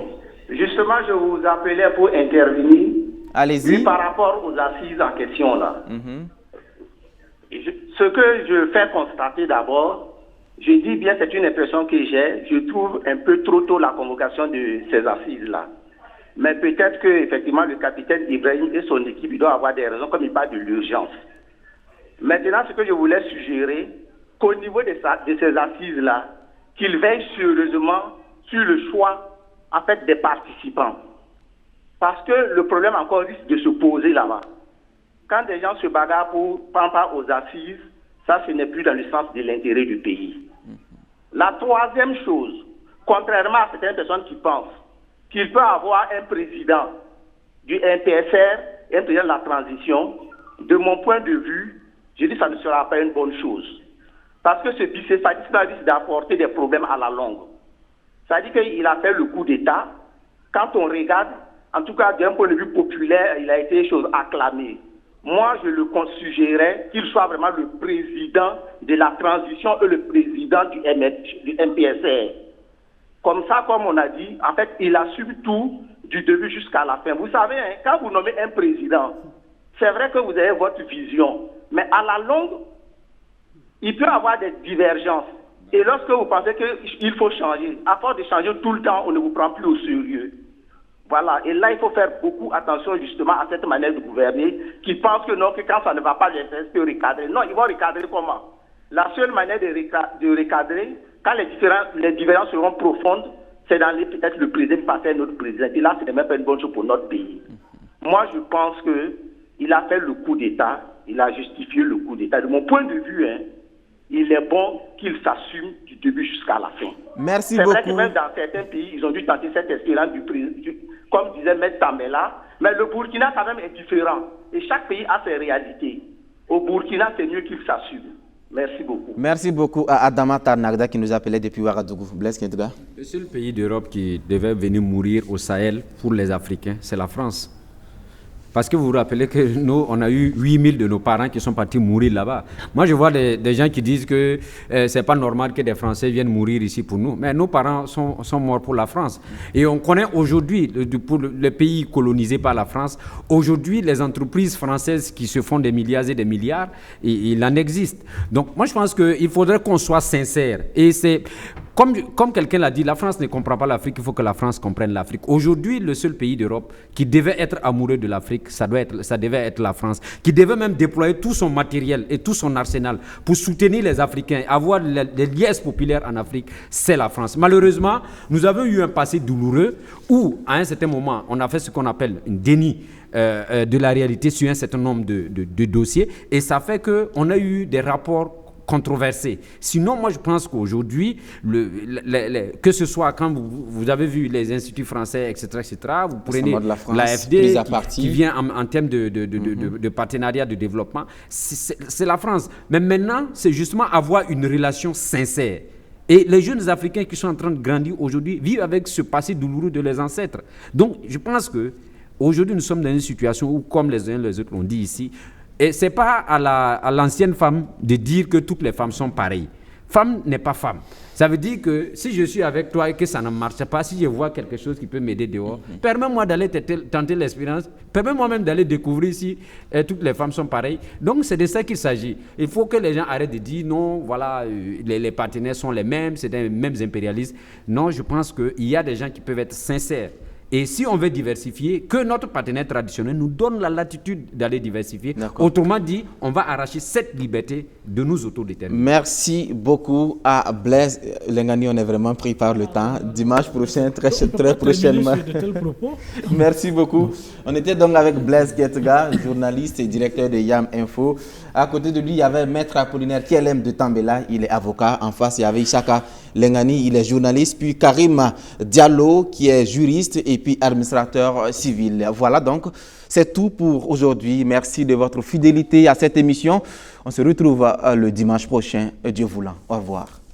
Justement, je vous appelais pour intervenir. Allez-y. Par rapport aux assises en question là. Ce que je fais constater d'abord, je dis bien c'est une impression que j'ai, je trouve un peu trop tôt la convocation de ces assises là. Mais peut-être que effectivement le capitaine Ibrahim et son équipe ils doivent avoir des raisons comme il parle de l'urgence. Maintenant, ce que je voulais suggérer, qu'au niveau de ces assises-là, qu'ils veillent sérieusement sur le choix en fait, des participants. Parce que le problème encore risque de se poser là-bas. Quand des gens se bagarrent pour prendre part aux assises, ça, ce n'est plus dans le sens de l'intérêt du pays. La troisième chose, contrairement à certaines personnes qui pensent qu'il peut avoir un président du MPSR et un président de la transition, de mon point de vue, je dis que ça ne sera pas une bonne chose. Parce que ce bicéphalisme risque d'apporter des problèmes à la longue. Ça dit qu'il a fait le coup d'État. Quand on regarde, en tout cas d'un point de vue populaire, il a été chose acclamé. Moi, je le suggérerais qu'il soit vraiment le président de la transition et le président du MPSR. Comme ça, comme on a dit, en fait, il assume tout du début jusqu'à la fin. Vous savez, hein, quand vous nommez un président, c'est vrai que vous avez votre vision. Mais à la longue, il peut y avoir des divergences. Et lorsque vous pensez qu'il faut changer, à force de changer tout le temps, on ne vous prend plus au sérieux. Voilà. Et là, il faut faire beaucoup attention justement à cette manière de gouverner, qui pense que non, que quand ça ne va pas, les FS peuvent recadrer. Non, ils vont recadrer comment? La seule manière de recadrer, quand les différences seront profondes, c'est dans peut-être le président passer à notre président. Et là, ce n'est même pas une bonne chose pour notre pays. Moi, je pense qu'il a fait le coup d'État. Il a justifié le coup d'État. De mon point de vue, hein, il est bon qu'il s'assume du début jusqu'à la fin. Merci beaucoup. C'est vrai que même dans certains pays, ils ont dû tenter cette espérance comme disait M. Tamela, mais le Burkina quand même est différent. Et chaque pays a ses réalités. Au Burkina, c'est mieux qu'il s'assume. Merci beaucoup. Merci beaucoup à Adama Tarnagda qui nous appelait depuis Ouagadougou. Blaise Kentuga. Le seul pays d'Europe qui devait venir mourir au Sahel pour les Africains, c'est la France. Parce que vous vous rappelez que nous, on a eu 8000 de nos parents qui sont partis mourir là-bas. Moi, je vois des gens qui disent que c'est pas normal que des Français viennent mourir ici pour nous. Mais nos parents sont morts pour la France. Et on connaît aujourd'hui, pour le pays colonisé par la France, aujourd'hui, les entreprises françaises qui se font des milliards et des milliards, il en existe. Donc, moi, je pense qu'il faudrait qu'on soit sincère. Et c'est... Comme quelqu'un l'a dit, la France ne comprend pas l'Afrique, il faut que la France comprenne l'Afrique. Aujourd'hui, le seul pays d'Europe qui devait être amoureux de l'Afrique, ça devait être la France, qui devait même déployer tout son matériel et tout son arsenal pour soutenir les Africains, avoir des liesses populaires en Afrique, c'est la France. Malheureusement, nous avons eu un passé douloureux où, à un certain moment, on a fait ce qu'on appelle un déni de la réalité sur un certain nombre de dossiers, et ça fait qu'on a eu des rapports controversé. Sinon, moi, je pense qu'aujourd'hui, que ce soit quand vous avez vu les instituts français, etc., vous prenez l'AFD qui vient en termes de partenariat de développement, c'est la France. Mais maintenant, c'est justement avoir une relation sincère. Et les jeunes Africains qui sont en train de grandir aujourd'hui vivent avec ce passé douloureux de leurs ancêtres. Donc, je pense qu'aujourd'hui, nous sommes dans une situation où, comme les uns les autres l'ont dit ici, et ce n'est pas à l'ancienne femme de dire que toutes les femmes sont pareilles. Femme n'est pas femme. Ça veut dire que si je suis avec toi et que ça ne marche pas, si je vois quelque chose qui peut m'aider dehors, permets-moi d'aller tenter l'expérience, permets-moi même d'aller découvrir si toutes les femmes sont pareilles. Donc c'est de ça qu'il s'agit. Il faut que les gens arrêtent de dire non, voilà, les partenaires sont les mêmes, c'est des mêmes impérialistes. Non, je pense qu'il y a des gens qui peuvent être sincères Et si on veut diversifier, que notre partenaire traditionnel nous donne la latitude d'aller diversifier. Autrement dit, on va arracher cette liberté de nous autodéterminer. Merci beaucoup à Blaise Lengani. On est vraiment pris par le temps. Dimanche prochain, très prochainement. Merci beaucoup. On était donc avec Blaise Ketga, journaliste et directeur de YAM Info. À côté de lui, il y avait Maître Apollinaire Kielem de Tambela. Il est avocat. En face, il y avait Ishaka Lengani. Il est journaliste. Puis Karim Diallo, qui est juriste et puis administrateur civil. Voilà donc, c'est tout pour aujourd'hui. Merci de votre fidélité à cette émission. On se retrouve le dimanche prochain, Dieu voulant. Au revoir.